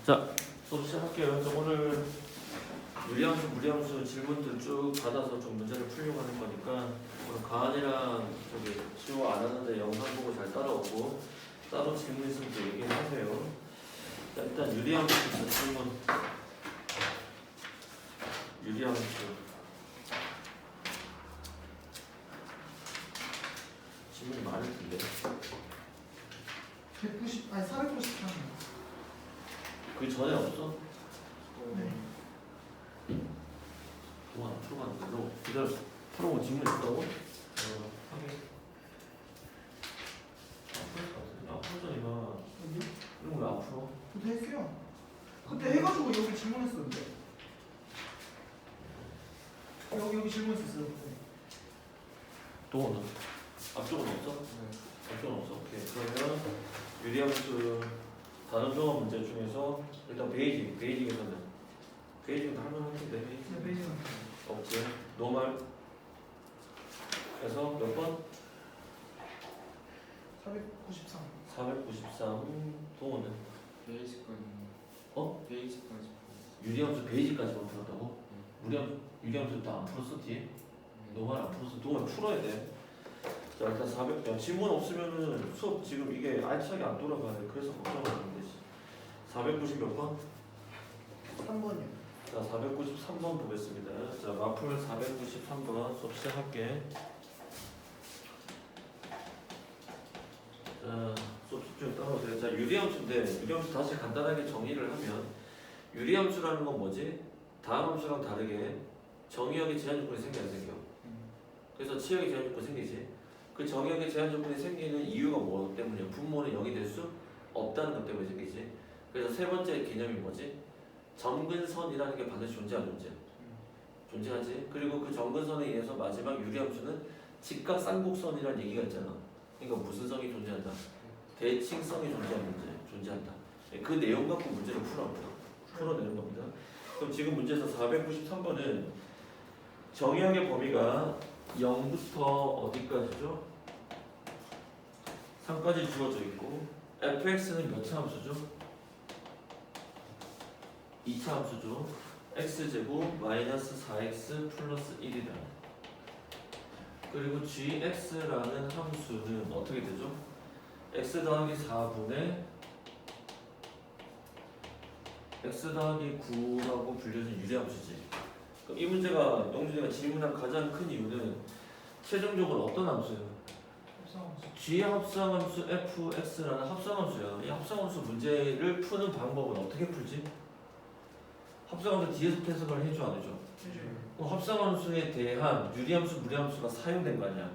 자, 수업 시작할게요. 오늘 유리함수, 무리함수 질문들 쭉 받아서 좀 문제를 풀려고 하는 거니까 오늘 가은이랑 저기 시호 안 하는데 영상 보고 잘 따라오고 따로 질문 있으면 또 얘기를 하세요. 자, 일단 유리함수 질문. 유리함수. 질문이 많을 텐데. 190, 아니 493. 그 전에 없어? 네. 동안 앞으로 가는데 너 기다려. 풀어본 질문 있다고? 하게. 앞으로 전이가 여기? 이런 거 왜 앞으로? 그때 했어요. 그때 해가지고 여기 질문했었는데. 여기 질문했었어요. 그때. 동원은? 앞쪽은 없어? 네. 앞쪽은 없어. 오케이. 그러면 유리함수 단원 종합 문제 중에서 일단 베이직에서는 베이직은 할만할 텐데 네, 베이징. 없지. 노말 그래서 몇 번? 493. 493 동원은? 베이직까지. 어? 베이직까지. 유리함수 베이직까지만 풀었다고? 유리함수 다 안 풀었어 뒤에? 노말 안 풀었어. 동원 풀어야 돼. 자 일단 400번 질문 없으면은 수업 지금 이게 알차게 안 돌아가네. 그래서 걱정하는 되지. 490 몇 번? 3번이요. 자 493번 보겠습니다. 자 마풀 493번 수업 시작할게. 자 수업 집중 따라오세요. 자 유리함수인데 유리함수 다시 간단하게 정의를 하면 유리함수라는 건 뭐지? 다음 함수랑 다르게 정의역의 제한 조건이 생겨 안 생겨? 그래서 치역의 제한 조건이 생기지. 그 정의역의 제한 조건이 생기는 이유가 뭐 때문이야? 분모는 0이 될 수 없다는 것 때문에 생기지. 그래서 세 번째 개념이 뭐지? 점근선이라는 게 반드시 존재 안 존재? 존재하지. 그리고 그 점근선에 의해서 마지막 유리함수는 직각쌍곡선이라는 얘기가 있잖아. 그러니까 무슨 성이 존재한다? 대칭성이 존재한다. 그 내용 갖고 문제를 풀어내는 겁니다. 그럼 지금 문제에서 493번은 정의역의 범위가 0부터 어디까지죠? 3까지 주어져 있고 fx는 몇 차 함수죠? 2차 함수죠. x제곱 마이너스 4x 플러스 1이다. 그리고 gx라는 함수는 어떻게 되죠? x 더하기 4분의 x 더하기 9라고 불려진 유리함수지. 그럼 이 문제가 영준이가 질문한 가장 큰 이유는 최종적으로 어떤 함수예요? G의 합성함수 fx라는 합성함수야. 이 합성함수 문제를 푸는 방법은 어떻게 풀지? 합성함수 뒤에서 해석을 해줘 안 해줘? 그럼 합성함수에 대한 유리함수, 무리함수가 사용된 거 아니야?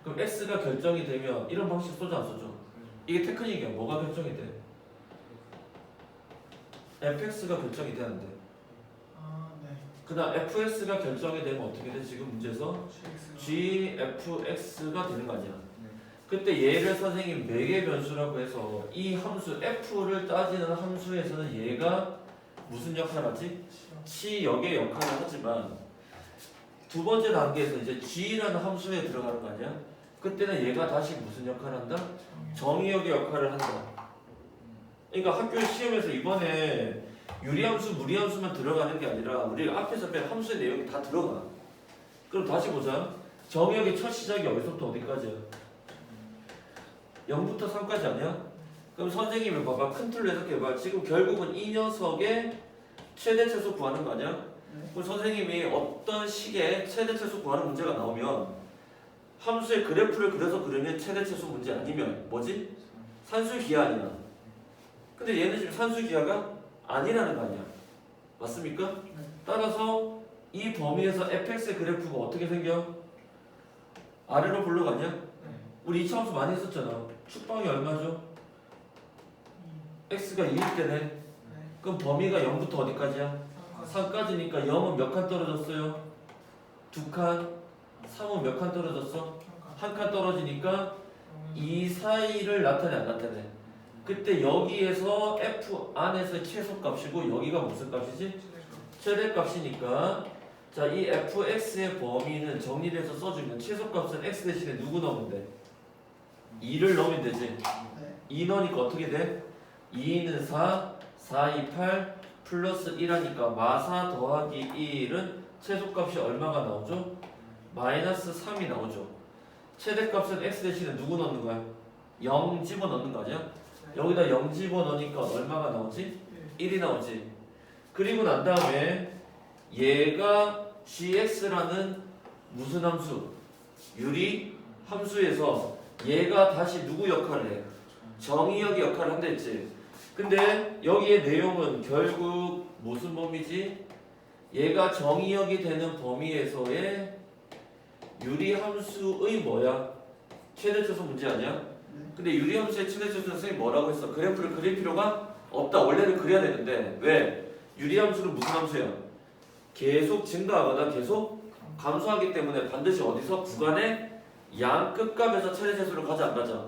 그럼 x가 결정이 되면 이런 방식 써줘 안 써줘? 이게 테크닉이야. 뭐가 결정이 돼? fx가 결정이 되는데. 아, 네. 그 다음 fx가 결정이 되면 어떻게 돼? 지금 문제에서 gfx가 되는 거 아니야? 그때 얘를 선생님 매개 변수라고 해서 이 함수 f를 따지는 함수에서는 얘가 무슨 역할을 하지? 치역의 역할을 하지만 두 번째 단계에서 이제 g라는 함수에 들어가는 거 아니야? 그때는 얘가 다시 무슨 역할을 한다? 정의역의 역할을 한다. 그러니까 학교 시험에서 이번에 유리함수, 무리함수만 들어가는 게 아니라 우리가 앞에서 뺀 함수의 내용이 다 들어가. 그럼 다시 보자. 정의역의 첫 시작이 어디서부터 어디까지야? 0부터 3까지 아니야? 그럼 선생님이 봐봐. 큰 틀로 해석해봐. 지금 결국은 이 녀석의 최대 최소 구하는 거 아니야? 네. 그럼 선생님이 어떤 식의 최대 최소 구하는 문제가 나오면 함수의 그래프를 그려서 그리는 최대 최소 문제 아니면 뭐지? 산수기하아니야. 근데 얘는 지금 산수기하가 아니라는 거 아니야. 맞습니까? 네. 따라서 이 범위에서 fx의 그래프가 어떻게 생겨? 아래로 불러가냐? 네. 우리 2차 함수 많이 했었잖아. 축방이 얼마죠? x가 2일 때네. 네. 그럼 범위가 0부터 어디까지야? 3까지니까 0은 몇 칸 떨어졌어요? 2칸. 3은 몇 칸 떨어졌어? 1칸 떨어지니까 이 사이를 나타내 안 나타내? 그때 여기에서 f 안에서 최소값이고 여기가 무슨 값이지? 최대값이니까 자, 이 fx의 범위는 정리를 해서 써주면 최소값은 x 대신에 누구 넣으면 돼? 2를 넣으면 되지. 네. 2 넣으니까 어떻게 돼? 2는 4, 428 플러스 1하니까 마사 더하기 1은 최소값이 얼마가 나오죠? 마이너스 3이 나오죠. 최대값은 x 대신에 누구 넣는 거야? 0 집어넣는 거 아니야? 여기다 0 집어넣으니까 얼마가 나오지? 1이 나오지. 그리고 난 다음에 얘가 gx라는 무슨 함수? 유리 함수에서 얘가 다시 누구 역할을 해? 정의역의 역할을 한다 했지. 근데 여기에 내용은 결국 무슨 범위지? 얘가 정의역이 되는 범위에서의 유리 함수의 뭐야? 최대차수 문제 아니야? 근데 유리 함수의 최대차수 선생님이 뭐라고 했어? 그래프를 그릴 필요가 없다. 원래는 그려야 되는데 왜? 유리 함수는 무슨 함수야? 계속 증가하거나 계속 감소하기 때문에 반드시 어디서? 구간의 양 끝값에서 최대차수를 가자 안 가자?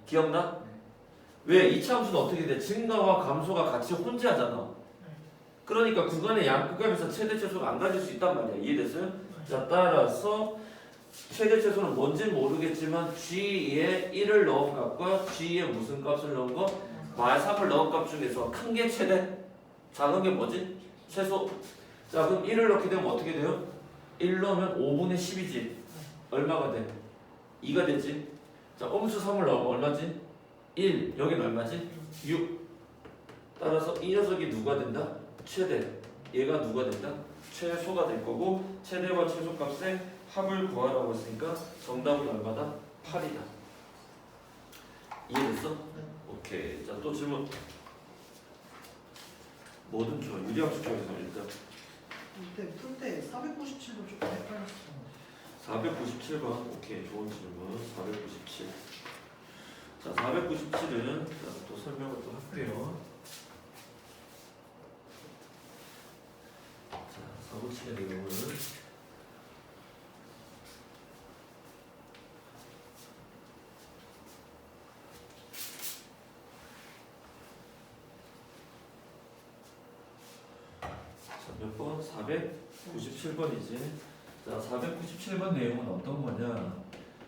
기억나? 왜? 2차 함수는 어떻게 돼? 증가와 감소가 같이 혼재하잖아. 그러니까 구간의 양 끝값에서 최대차수가 안 가질 수 있단 말이야. 이해됐어요? 자, 따라서 최대차수는 뭔지 모르겠지만 g에 1을 넣은 값과 g에 무슨 값을 넣은 거? -3을 넣은 값 중에서 큰 게 최대, 작은 게 뭐지? 최소. 자, 그럼 1을 넣게 되면 어떻게 돼요? 1 넣으면 5분의 10이지. 얼마가 돼? 2가 되지. 자, 음수 3을 넣으면 얼마지? 1. 여기는 얼마지? 6. 따라서 이 녀석이 누가 된다? 최대. 얘가 누가 된다? 최소가 될 거고 최대와 최소값의 합을 구하라고 했으니까 정답은 얼마다? 8이다. 이해됐어? 오케이. 자, 또 질문. 뭐든 좋아. 유리함수 쪽에서 일단 풀때 497도 조금 헷갈렸어. 497번. 오케이. 좋은 질문. 497. 자, 497은 또 설명을 또 할게요. 자, 497의 내용을 몇 번? 497번이지. 자, 497번 내용은 어떤 거냐?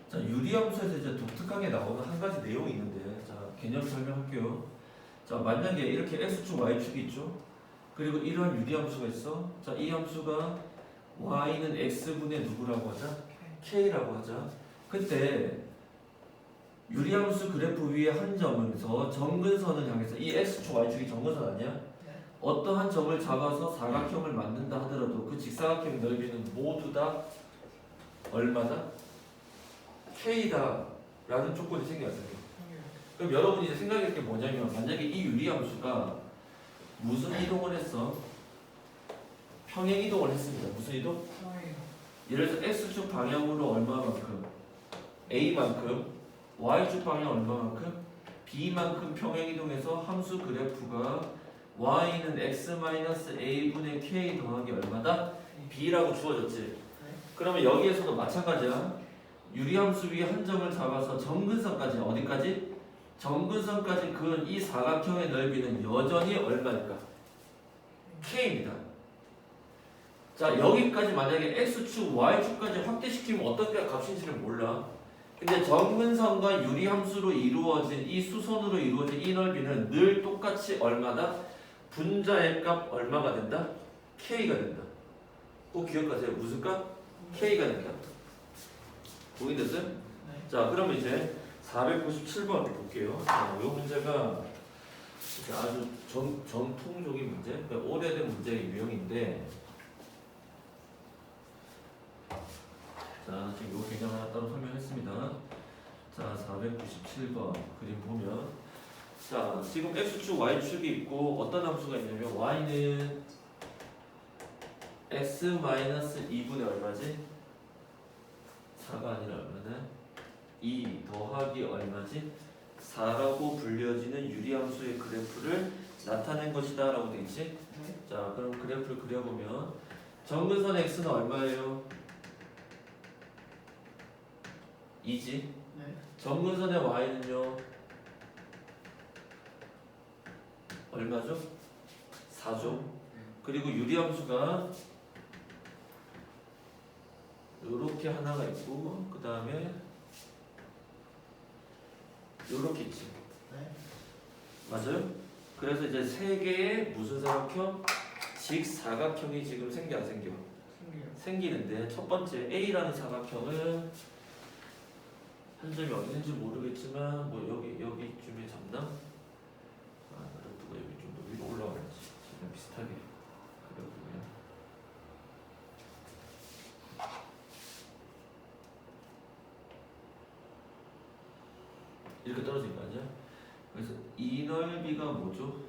자, 유리함수에서 이제 독특하게 나오는 한 가지 내용이 있는데, 자, 개념 설명할게요. 자, 만약에 이렇게 x축, y축이 있죠? 그리고 이런 유리함수가 있어. 자, 이 함수가 y는 x분의 누구라고 하자? k라고 하자. 그때 유리함수 그래프 위에 한 점에서 정근선을 향해서 이 x축, y축이 정근선 아니야? 어떠한 점을 잡아서 사각형을 만든다 하더라도 그 직사각형 넓이는 모두 다 얼마다? k다 라는 조건이 생겨요. 그럼 여러분이 이제 생각할 게 뭐냐면 만약에 이 유리함수가 무슨 이동을 했어? 평행 이동을 했습니다. 무슨 이동? 예를 들어서 x축 방향으로 얼마만큼? a만큼 y축 방향 얼마만큼? b만큼 평행 이동해서 함수 그래프가 y는 x-a분의 k 더하기 얼마다? b라고 주어졌지. 그러면 여기에서도 마찬가지야. 유리함수 위에 한 점을 잡아서 정근선까지 어디까지? 정근선까지 그은 이 사각형의 넓이는 여전히 얼마일까? k입니다. 자, 여기까지 만약에 x축, y축까지 확대시키면 어떤 게 값인지를 몰라. 근데 정근선과 유리함수로 이루어진 이 수선으로 이루어진 이 넓이는 늘 똑같이 얼마다? 분자의 값 얼마가 된다? k가 된다. 꼭 기억하세요. 무슨 값? k가 된다. 보이겠어요? 자, 그러면 이제 497번 볼게요. 자, 이 문제가 아주 전통적인 문제, 그러니까 오래된 문제의 유형인데, 자, 지금 이 개념 하나 따로 설명했습니다. 자, 497번 그림 보면, 자, 지금 x축, y축이 있고 어떤 함수가 있냐면 y는 x-2분의 얼마지? 4가 아니라 얼마나? 2 더하기 얼마지? 4라고 불려지는 유리함수의 그래프를 나타낸 것이다 라고 되어 있지? 자, 그럼 그래프를 그려보면 정근선 x는 얼마예요? 2지? 정근선의 y는요? 얼마죠? 4죠? 그리고 유리함수가 요렇게 하나가 있고 그 다음에 요렇게 있지. 맞아요? 그래서 이제 세 개의 무슨 사각형? 직사각형이 지금 생겨 안 생겨? 생겨요. 생기는데 첫 번째 A라는 사각형은 한 점이 어디 있는지 모르겠지만 뭐 여기쯤에 잡나? 아, 그래도 여기 좀 더 위로 올라가야지. 지금 비슷하게 그려보면 이렇게 떨어진 거 아니야? 그래서 이 넓이가 뭐죠?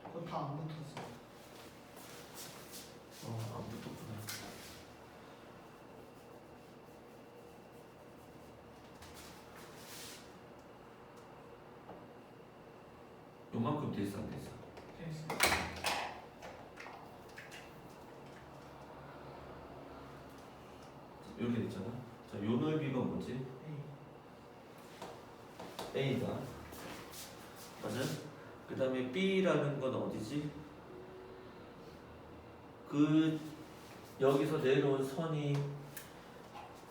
그거 다 안 붙었어. 안 붙었구나. 요만큼 돼 있어 안 돼 있어? 됐어. 이렇게 돼 있잖아. 자, 요 넓이가 뭐지? A다. 맞아? 그 다음에 B라는 건 어디지? 그 여기서 내려온 선이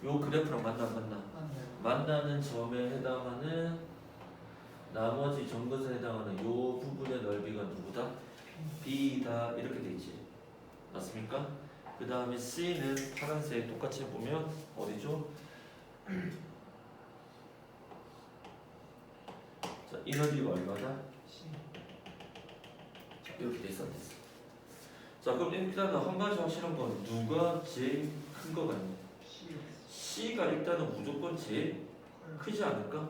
요 그래프랑 만나 안 만나? 맞나요? 만나는 점에 해당하는 나머지 점근선에 해당하는 요 부분의 넓이가 누구다? B다. 이렇게 돼 있지. 맞습니까? 그 다음에 C는 파란색 똑같이 보면 어디죠? 자, 이 넓이가 얼마다? C. 자, 이렇게 돼 있어 안 됐어? 자, 그럼 일단은 한 가지 확실한 건 누가 제일 큰 거 같냐? C. C가 일단은 무조건 제일 크지 않을까?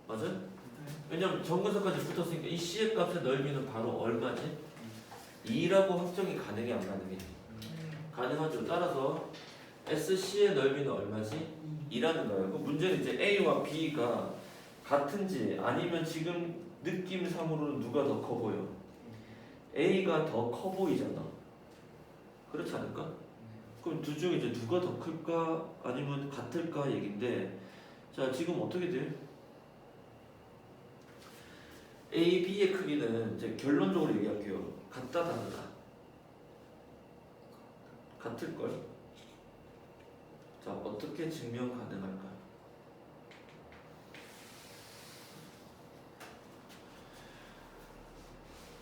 맞아? 네. 왜냐면 정근선까지 붙었으니까 이 C의 값의 넓이는 바로 얼마지? 2라고 확정이 가능해 안 가능해? 가능하죠. 따라서 SC의 넓이는 얼마지? 2라는 거예요. 그 문제는 이제 A와 B가 같은지 아니면 지금 느낌상으로는 누가 더 커 보여? A가 더 커 보이잖아. 그렇지 않을까? 그럼 둘 중에 이제 누가 더 클까 아니면 같을까 얘긴데, 자 지금 어떻게 돼? A, B의 크기는 이제 결론적으로 얘기할게요. 같다 다르다. 같을걸? 자 어떻게 증명 가능할까?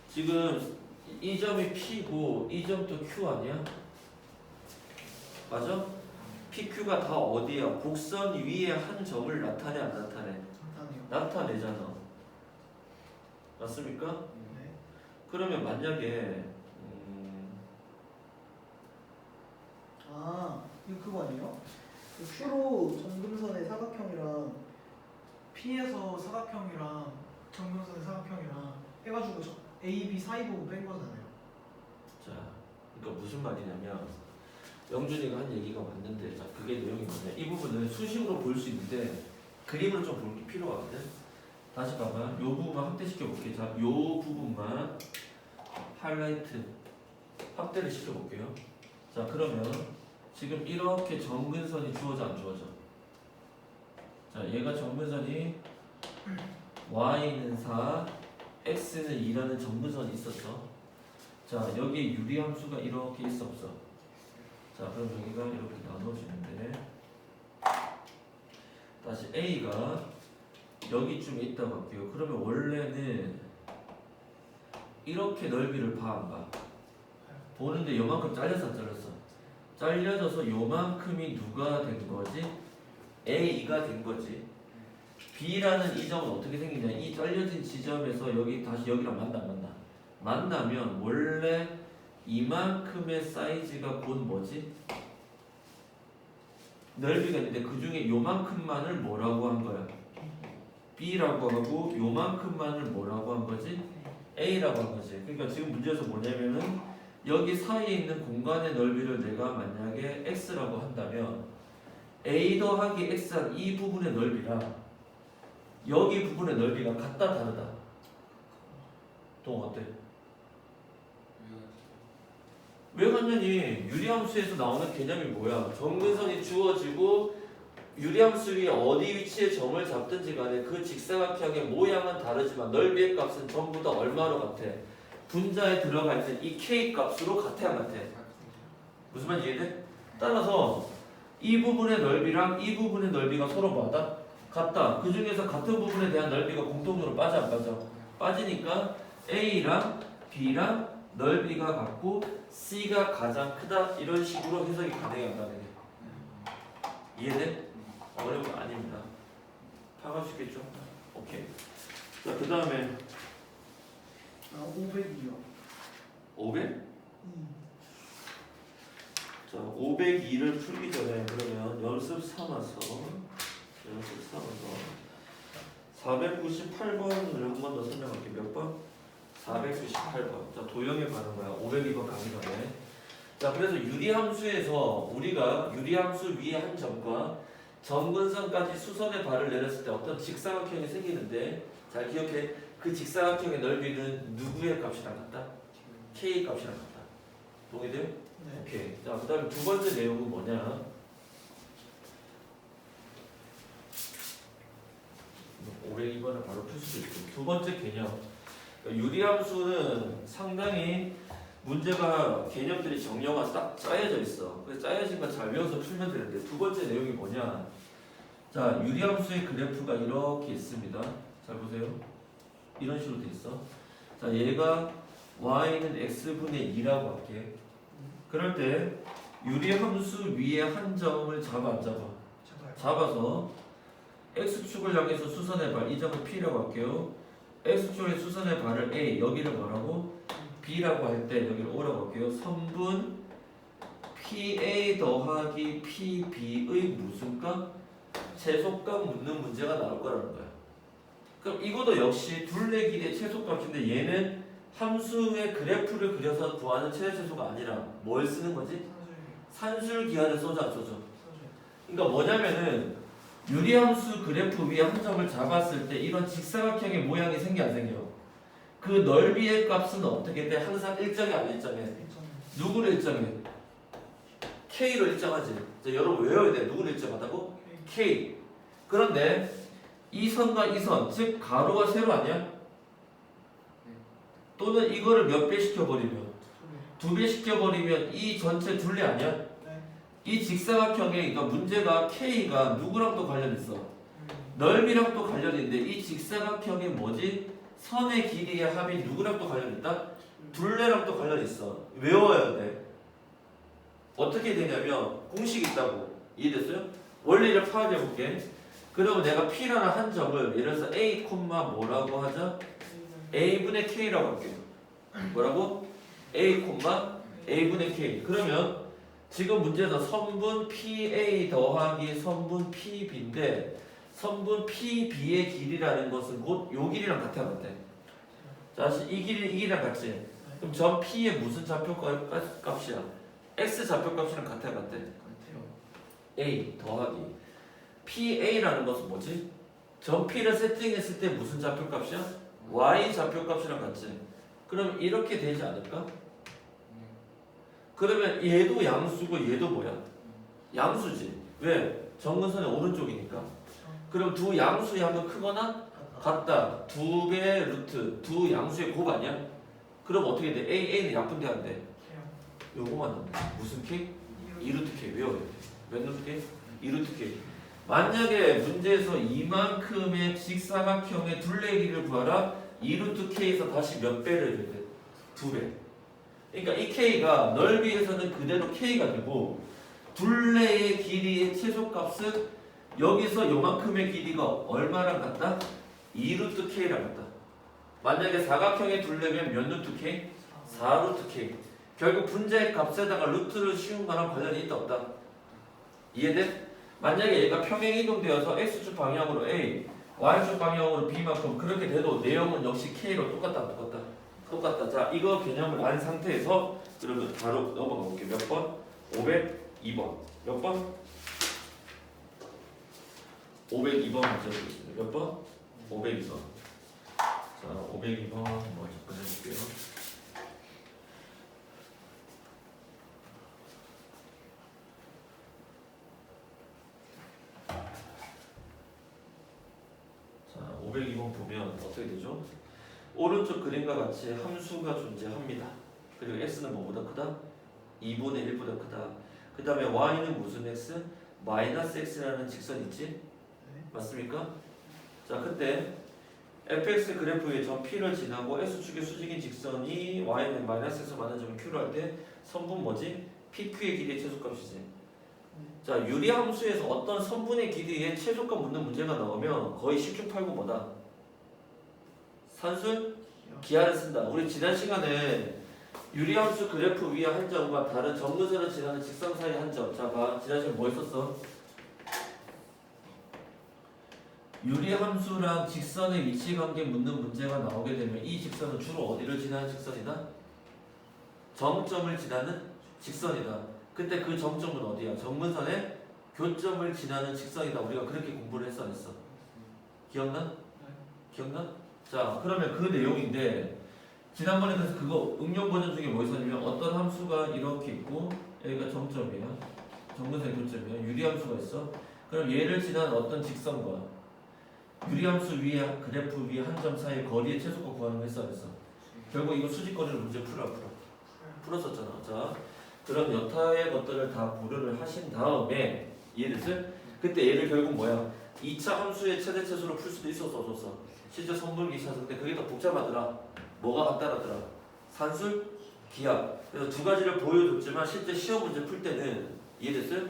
지금 이 점이 P고 이 점도 Q 아니야? 맞아? PQ가 다 어디야? 곡선 위에 한 점을 나타내 안 나타내? 나타내요. 나타내잖아. 맞습니까? 네. 그러면 만약에 아, 이거 그거 아니에요? 그 Q로 정근선의 사각형이랑 P에서 사각형이랑 정근선의 사각형이랑 해가지고 A, B 사이 보고 뺀 거잖아요. 자, 그러니까 무슨 말이냐면 영준이가 한 얘기가 맞는데, 자 그게 내용이 뭐냐? 이 부분은 수식으로 볼 수 있는데 그림으로 좀 볼 게 필요하거든. 다시 봐봐. 요 부분만 확대시켜 볼게. 자, 요 부분만 하이라이트 확대를 시켜 볼게요. 자, 그러면 지금 이렇게 정근선이 주어져 안 주어져? 자, 얘가 정근선이 y는 4, x는 2라는 정근선이 있었어. 자, 여기 유리함수가 이렇게 있어 없어? 자, 그럼 여기가 이렇게 나눠지는데, 다시 a가 여기쯤에 있다고 할게요. 그러면 원래는 이렇게 넓이를 봐 안 봐? 보는데 요만큼 잘렸어 안 잘렸어? 잘려져서 요만큼이 누가 된 거지? A가 된 거지. B라는 이 점은 어떻게 생기냐? 이 잘려진 지점에서 여기 다시 여기랑 만나 안 만나? 만나면 원래 이만큼의 사이즈가 곧 뭐지? 넓이가 있는데 그 중에 요만큼만을 뭐라고 한 거야? B라고 하고 요만큼만을 뭐라고 한 거지? A라고 한 거지. 그러니까 지금 문제에서 뭐냐면은 여기 사이에 있는 공간의 넓이를 내가 만약에 X라고 한다면 A 더하기 X한 이 부분의 넓이랑 여기 부분의 넓이가 같다 다르다? 동 어때? 왜 같냐니 유리함수에서 나오는 개념이 뭐야? 정근선이 주어지고 유리함수 위에 어디 위치에 점을 잡든지 간에 그 직사각형의 모양은 다르지만 넓이의 값은 전부 다 얼마로 같아? 분자에 들어가 있는 이 K 값으로 같아 안 같아? 무슨 말인지 이해돼? 따라서 이 부분의 넓이랑 이 부분의 넓이가 서로 뭐하다? 같다. 그 중에서 같은 부분에 대한 넓이가 공통적으로 빠져 안 빠져? 빠지니까 A랑 B랑 넓이가 같고 C가 가장 크다 이런 식으로 해석이 가능한다는 게 이해돼? 어려운 거 아닙니다. 파악할 수 있겠죠? 오케이. 자, 그 다음에 500이요. 500? 자, 502를 풀기 전에 그러면 연습 삼아서 498번을 한 번 더 설명할게. 몇 번? 498번. 자, 도형에 가는 거야. 502번 가기 전에. 자, 그래서 유리함수에서 우리가 유리함수 위에 한 점과 점근선까지 수선의 발을 내렸을 때 어떤 직사각형이 생기는데, 잘 기억해. 그 직사각형의 넓이는 누구의 값이랑 같다? K 값이랑 같다. 동의돼요? 네. 오케이. 자, 그 다음에 두 번째 내용은 뭐냐? 502번을 바로 풀 수도 있고. 두 번째 개념. 유리함수는 상당히 문제가 개념들이 정리가 딱 짜여져 있어. 그래서 짜여진 거 잘 외워서 풀면 되는데 두 번째 내용이 뭐냐? 자, 유리함수의 그래프가 이렇게 있습니다. 잘 보세요. 이런 식으로 돼 있어. 자, 얘가 y는 x분의 2라고 할게. 그럴 때 유리함수 위에 한 점을 잡아 안 잡아? 제가요. 잡아서 x축을 향해서 수선의 발, 이 점을 p라고 할게요. x축의 수선의 발을 a, 여기를 뭐라고? b라고 할 때 여기를 o라고 할게요. 선분 pa 더하기 pb의 무슨 값? 최소값 묻는 문제가 나올 거라는 거야. 그럼 이것도 역시 둘레 길이의 최소값인데 얘는 함수의 그래프를 그려서 구하는 최대최소가 아니라 뭘 쓰는 거지? 산술 기하를 써줘 안 써줘? 그러니까 뭐냐면은 유리함수 그래프 위에 한 점을 잡았을 때 이런 직사각형의 모양이 생겨 안 생겨? 그 넓이의 값은 어떻게 돼? 항상 일정해 안 일정해? 누구를 일정해? K로 일정하지. 자, 여러분 외워야 돼. 누구를 일정하다고? K. 그런데 이 선과 이 선, 즉 가로와 세로 아니야? 또는 이거를 몇 배 시켜버리면? 2배 시켜버리면 이 전체 둘레 아니야? 네. 이 직사각형의 그러니까 문제가 K가 누구랑 또 관련있어? 넓이랑 또 관련인데 이 직사각형의 뭐지? 선의 길이의 합이 누구랑 또 관련있다? 둘레랑 또 관련있어. 외워야 돼. 어떻게 되냐면 공식이 있다고. 이해됐어요? 원리를 파악해볼게. 그러면 내가 P라는 한 점을 예를 들어서 A, 뭐라고 하자? A분의 K라고 할게요. 뭐라고? A, A분의 K. 그러면 지금 문제에서 선분 PA 더하기 선분 PB인데 선분 PB의 길이라는 것은 곧 요 길이랑 같아 안 같아? 자, 이 길이랑 같지? 그럼 점 P의 무슨 좌표값이야? X 좌표값이랑 같아 안 같아? A 더하기 PA라는 것은 뭐지? 점 P를 세팅했을 때 무슨 좌표값이야? Y 좌표값이랑 같지? 그럼 이렇게 되지 않을까? 그러면 얘도 양수고 얘도 뭐야? 양수지. 왜? 정근선의 오른쪽이니까. 그럼 두 양수의 합은 크거나 같다. 두 개의 루트, 두 양수의 곱 아니야? 그럼 어떻게 돼? A는 약분돼 안 돼? 요거만 안 돼. 무슨 K? 2루트 K 외워야 돼. 몇 루트 K? 2루트 K. 만약에 문제에서 이만큼의 직사각형의 둘레 길이를 구하라. 2루트 K에서 다시 몇 배를 해야 돼? 2배. 그러니까 이 K가 넓이에서는 그대로 K가 되고 둘레의 길이의 최소값은 여기서 요만큼의 길이가 얼마랑 같다? 2루트 K랑 같다. 만약에 사각형의 둘레면 몇 루트 K? 4루트 K. 결국 분자의 값에다가 루트를 씌운 거랑 관련이 있다 없다? 이해돼? 만약에 얘가 평행 이동되어서 X축 방향으로 A, Y축 방향으로 B만큼 그렇게 돼도 내용은 역시 K로 똑같다 안 똑같다? 똑같다. 자, 이거 개념을 안 상태에서 그러면 바로 넘어가 볼게요. 몇 번? 502번. 몇 번? 502번 먼저 해보겠습니다. 몇 번? 502번. 자, 502번 먼저 해볼게요. 자, 502번 보면 어떻게 되죠? 오른쪽 그림과 같이 함수가 존재합니다. 그리고 x는 뭐보다 크다? 2분의 1보다 크다. 그 다음에 y는 무슨 x? 마이너스 x라는 직선 있지? 맞습니까? 자, 그때 fx 그래프의 점 P를 지나고 x축의 수직인 직선이 y는 -x에서 만난 점을 q로 할 때 선분 뭐지? PQ의 길이의 최소값이지. 자, 유리함수에서 어떤 선분의 길이의 최소값 묻는 문제가 나오면 거의 10중 8구 뭐다? 산술 기하를 쓴다. 우리 지난 시간에 유리함수 그래프 위의 한 점과 다른 점근선을 지나는 직선 사이의 한 점. 자, 봐. 지난 시간에 뭐 했었어? 유리함수랑 직선의 위치관계 묻는 문제가 나오게 되면 이 직선은 주로 어디를 지나는 직선이다? 정점을 지나는 직선이다. 그때 그 정점은 어디야? 점근선의 교점을 지나는 직선이다. 우리가 그렇게 공부를 했어 안 했어? 기억나? 기억나? 자, 그러면 그 내용인데 지난번에 그래서 그거 응용 버전 중에 뭐 있었냐면 어떤 함수가 이렇게 있고 여기가 정점이야. 점근선의 교점이야. 유리함수가 있어. 그럼 얘를 지나는 어떤 직선과 유리함수 위에 그래프 위에 한 점 사이의 거리의 최소값 구하는 거 했어 안 했어? 결국 이거 수직거리를 문제 풀었었잖아. 자, 그럼 여타의 것들을 다 고려를 하신 다음에 이해됐어요? 그때 얘를 결국 뭐야? 2차 함수의 최대 최소로 풀 수도 있었어 없었어? 실제 선분기 샷을 근데 그게 더 복잡하더라. 뭐가 간단하더라? 산술, 기하. 그래서 두 가지를 보여줬지만 실제 시험 문제 풀 때는 이해됐어요?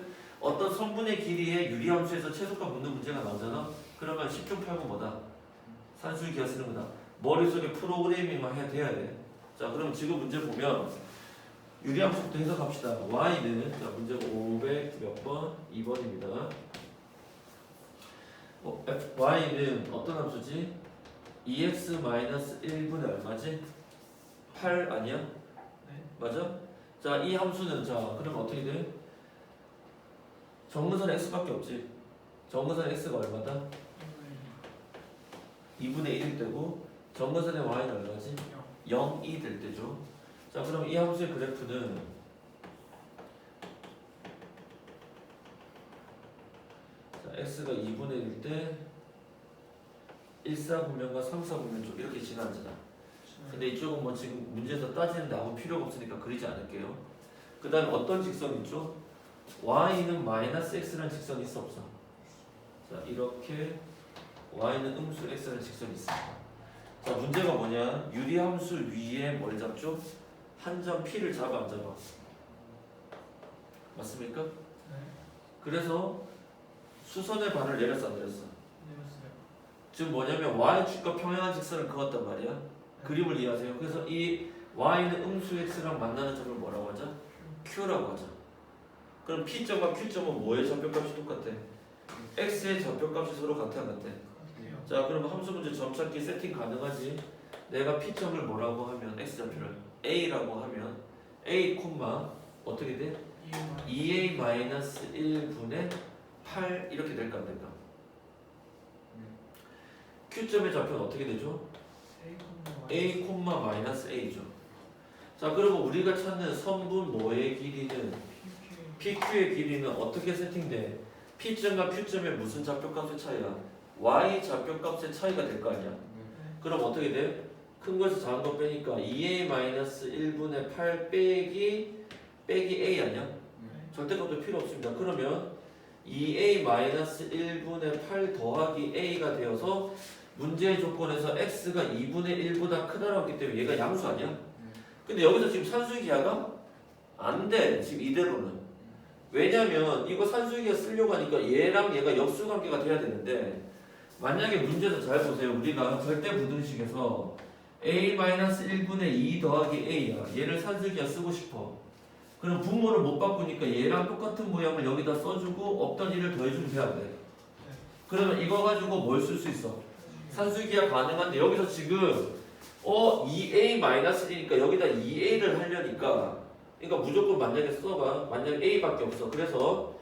어떤 선분의 길이의 유리함수에서 최소값 묻는 문제가 나오잖아. 그러면 10중 8구 뭐다? 산술 기하 쓰는 거다. 머릿속에 프로그래밍만 해야 돼. 자, 그럼 지금 문제 보면 유리함수부터 해석합시다. y는 자 문제가 500 몇 번? 2번입니다. y는 어떤 함수지? 2x-1분의 얼마지? 8 아니야? 네. 맞아? 자, 이 함수는 자 그럼 어떻게 돼? 정근선 x밖에 없지. 정근선 x가 얼마다? 2분의 1일 때고 정근선의 y는 얼마지? 0이 될 때죠. 자, 그럼 이 함수의 그래프는 자, x가 2분의 1일 때 1사분면과 3사분면 쪽 이렇게 지나잖아. 근데 이쪽은 뭐 지금 문제에서 따지는데 아무 필요가 없으니까 그리지 않을게요. 그 다음에 어떤 직선이 있죠? y는 -x라는 직선이 있어 없어? 자, 이렇게 y는 음수 x라는 직선이 있어. 자, 문제가 뭐냐? 유리함수 위에 뭘 잡죠? 한 점 P를 잡아 안 잡아? 맞습니까? 네. 그래서 수선의 반을 내렸어 안 내렸어? 내렸어요. 지금 뭐냐면 y축과 평행한 직선을 그었단 말이야. 그림을 이해하세요. 그래서 이 y는 음수 x랑 만나는 점을 뭐라고 하죠? q라고 하죠. 그럼 P점과 Q점은 뭐의 좌표값이 똑같아? x의 좌표값이 서로 같아 안 같아? 자, 그럼 함수 문제 점찾기 세팅 가능하지? 내가 P점을 뭐라고 하면 x좌표를 a라고 하면 a, 어떻게 돼? 2a-1분의 8 이렇게 될까 안 될까? Q점의 좌표는 어떻게 되죠? a,-a죠. 자, 그러면 우리가 찾는 선분 뭐의 길이는 PQ의 길이는 어떻게 세팅돼? P점과 Q점의 무슨 좌표값의 차이야? Y 좌표값의 차이가 될 거 아니야? 그럼 어떻게 돼? 큰 거에서 작은 거 빼니까 2a-1분의 8 빼기 A 아니야? 절대값도 필요 없습니다. 그러면 2a-1분의 8 더하기 a가 되어서 문제의 조건에서 x가 2분의 1보다 크다라고 했기 때문에 얘가 양수 아니야? 근데 여기서 지금 산수기하가 안 돼. 지금 이대로는. 왜냐면 이거 산수기하 쓰려고 하니까 얘랑 얘가 역수관계가 돼야 되는데 만약에 문제에서 잘 보세요. 우리가 절대 부등식에서 a-1분의 2 더하기 a야. 얘를 산수기하 쓰고 싶어. 그럼 분모를 못 바꾸니까 얘랑 똑같은 모양을 여기다 써주고 없던 1을 더해주면 돼야 돼. 그러면 이거 가지고 뭘 쓸 수 있어? 산수기하 가능한데 여기서 지금 2a-1이니까 여기다 2a를 하려니까 그러니까 무조건 만약에 써봐. 만약에 a밖에 없어. 그래서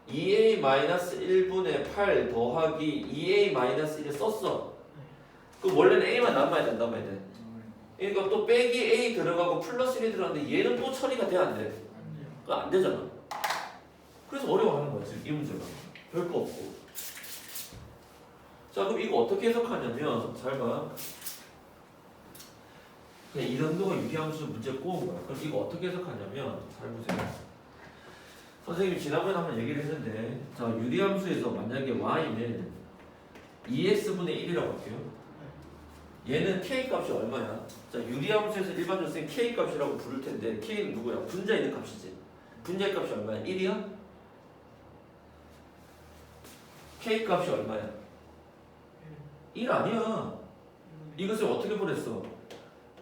2a-1분의 8 더하기 2a-1을 썼어. 그럼 원래는 a만 남아야 된다 말이야. 그러니까 또 빼기 a 들어가고 플러스 1이 들어가는데 얘는 또 처리가 돼 안 돼? 그거 안 되잖아. 그래서 어려워하는 거야 지금 이 문제가. 별거 없고. 자, 그럼 이거 어떻게 해석하냐면 잘 봐. 그냥 이 정도가 유리함수 문제 꼬은 거야. 그럼 이거 어떻게 해석하냐면 잘 보세요. 선생님이 지난번에 한번 얘기를 했는데 자, 유리함수에서 만약에 y는 2x분의 1이라고 할게요. 얘는 K 값이 얼마야? 자, 유리함수에서 일반적으로 쓰는 K 값이라고 부를 텐데 K는 누구야? 분자에 있는 값이지. 분자의 값이 얼마야? 1이야? K 값이 얼마야? 1 아니야. 이것을 어떻게 보냈어?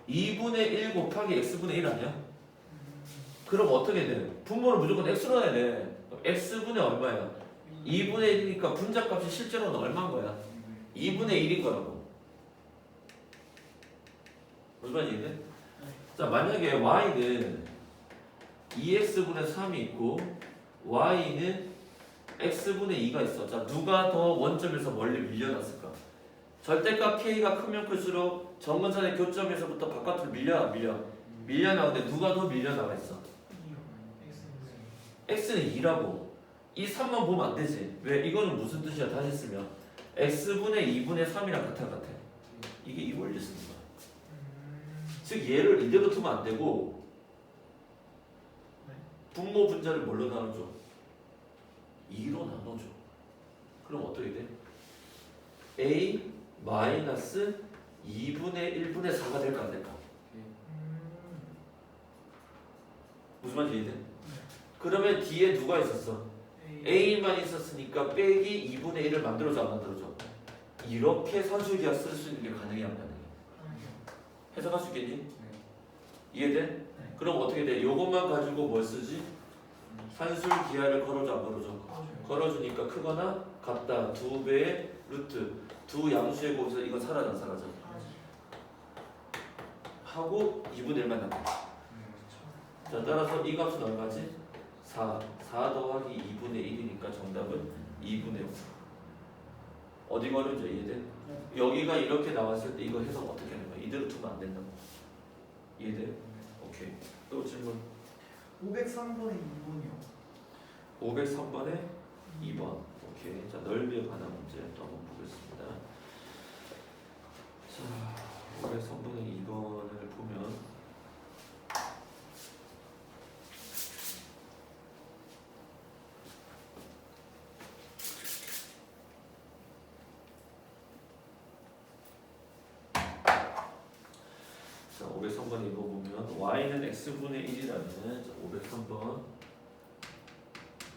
2분의 1 곱하기 x분의 1 아니야? 그럼 어떻게 돼? 분모를 무조건 x로 해야 돼. x분의 얼마야? 2분의 1이니까 분자값이 실제로는 얼마인 거야? 2분의 1인 거라고. 무슨 말인지 이해돼? 자, 만약에 y는 2x분의 3이 있고 y는 x분의 2가 있어. 자, 누가 더 원점에서 멀리 밀려났을까? 절대값 k가 크면 클수록 정근선의 교점에서부터 바깥으로 밀려나오는데 누가 더 밀려나가 있어? x는 2라고. 이 3만 보면 안 되지. 왜? 이거는 무슨 뜻이야? 다시 쓰면 x분의 2분의 3이랑 같아. 이게 이 원리 쓰는 거야. 즉 얘를 이대로 두면 안 되고 분모 분자를 뭘로 나눠줘? 2로 나눠줘. 그럼 어떻게 돼? a 마이너스 2분의 1분의 4가 될까 안 될까? 무슨 말인지 이해돼? 그러면 뒤에 누가 있었어? a만 있었으니까 빼기 2분의 1을 만들어줘 안 만들어줘? 이렇게 산술기하 쓸 수 있는 게 가능해 안 가능해? 해석할 수 있겠니? 이해돼? 그럼 어떻게 돼? 요것만 가지고 뭘 쓰지? 산술기하를 걸어줘 안 걸어줘? 걸어주니까 크거나 같다. 2배의 루트. 두 양수의 곱에서 이건 사라져 안 사라져? 하고 2분의 1만 남아. 자, 따라서 이 값은 얼마지? 4 더하기 2분의 1이니까 정답은 2분의 5. 어디 걸음져 이해돼? 여기가 이렇게 나왔을 때 이거 해석 어떻게 하는 거야? 이대로 두면 안 된다고. 이해돼? 오케이. 또 질문. 503번에 2번이요. 503번에 2번. 오케이. 자, 넓이에 관한 문제 또 한번 보겠습니다. 자, 503번에 2번을 보면 자, 503번 이거 보면 y는 x분의 1이라는 503번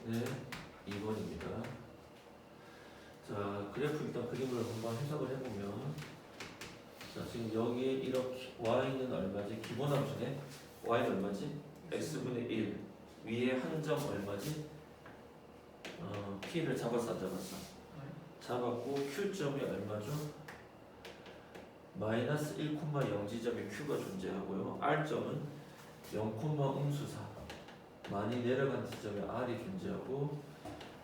네, 2번입니다. 자, 그래프 일단 그림을 한번 해석을 해보면 자, 지금 여기에 이렇게 y는 얼마지? 기본함수네. y는 얼마지? x분의 1 위에 한 점 얼마지? p를 잡았어 안 잡았어? 잡았고 q점이 얼마죠? 마이너스 1,0 지점에 q가 존재하고요. r점은 0,4 많이 내려간 지점에 r이 존재하고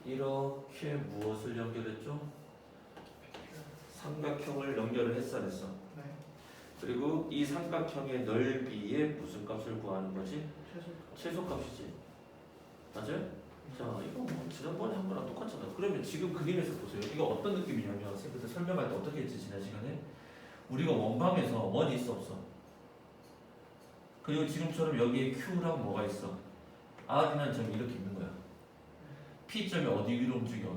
이렇게 무엇을 연결했죠? 삼각형을 연결을 했어 안 했어? 네. 그리고 이 삼각형의 넓이에 무슨 값을 구하는 거지? 최소값이지. 맞아요? 자, 이거 뭐 지난번에 한 거랑 똑같잖아. 그러면 지금 그림에서 보세요. 이거 어떤 느낌이냐면 선생님들 설명할 때 어떻게 했지 지난 시간에? 우리가 원방에서 원이 있어 없어? 그리고 지금처럼 여기에 Q랑 뭐가 있어? R이라는 점이 이렇게 있는 거야. P점이 어디 위로 움직여?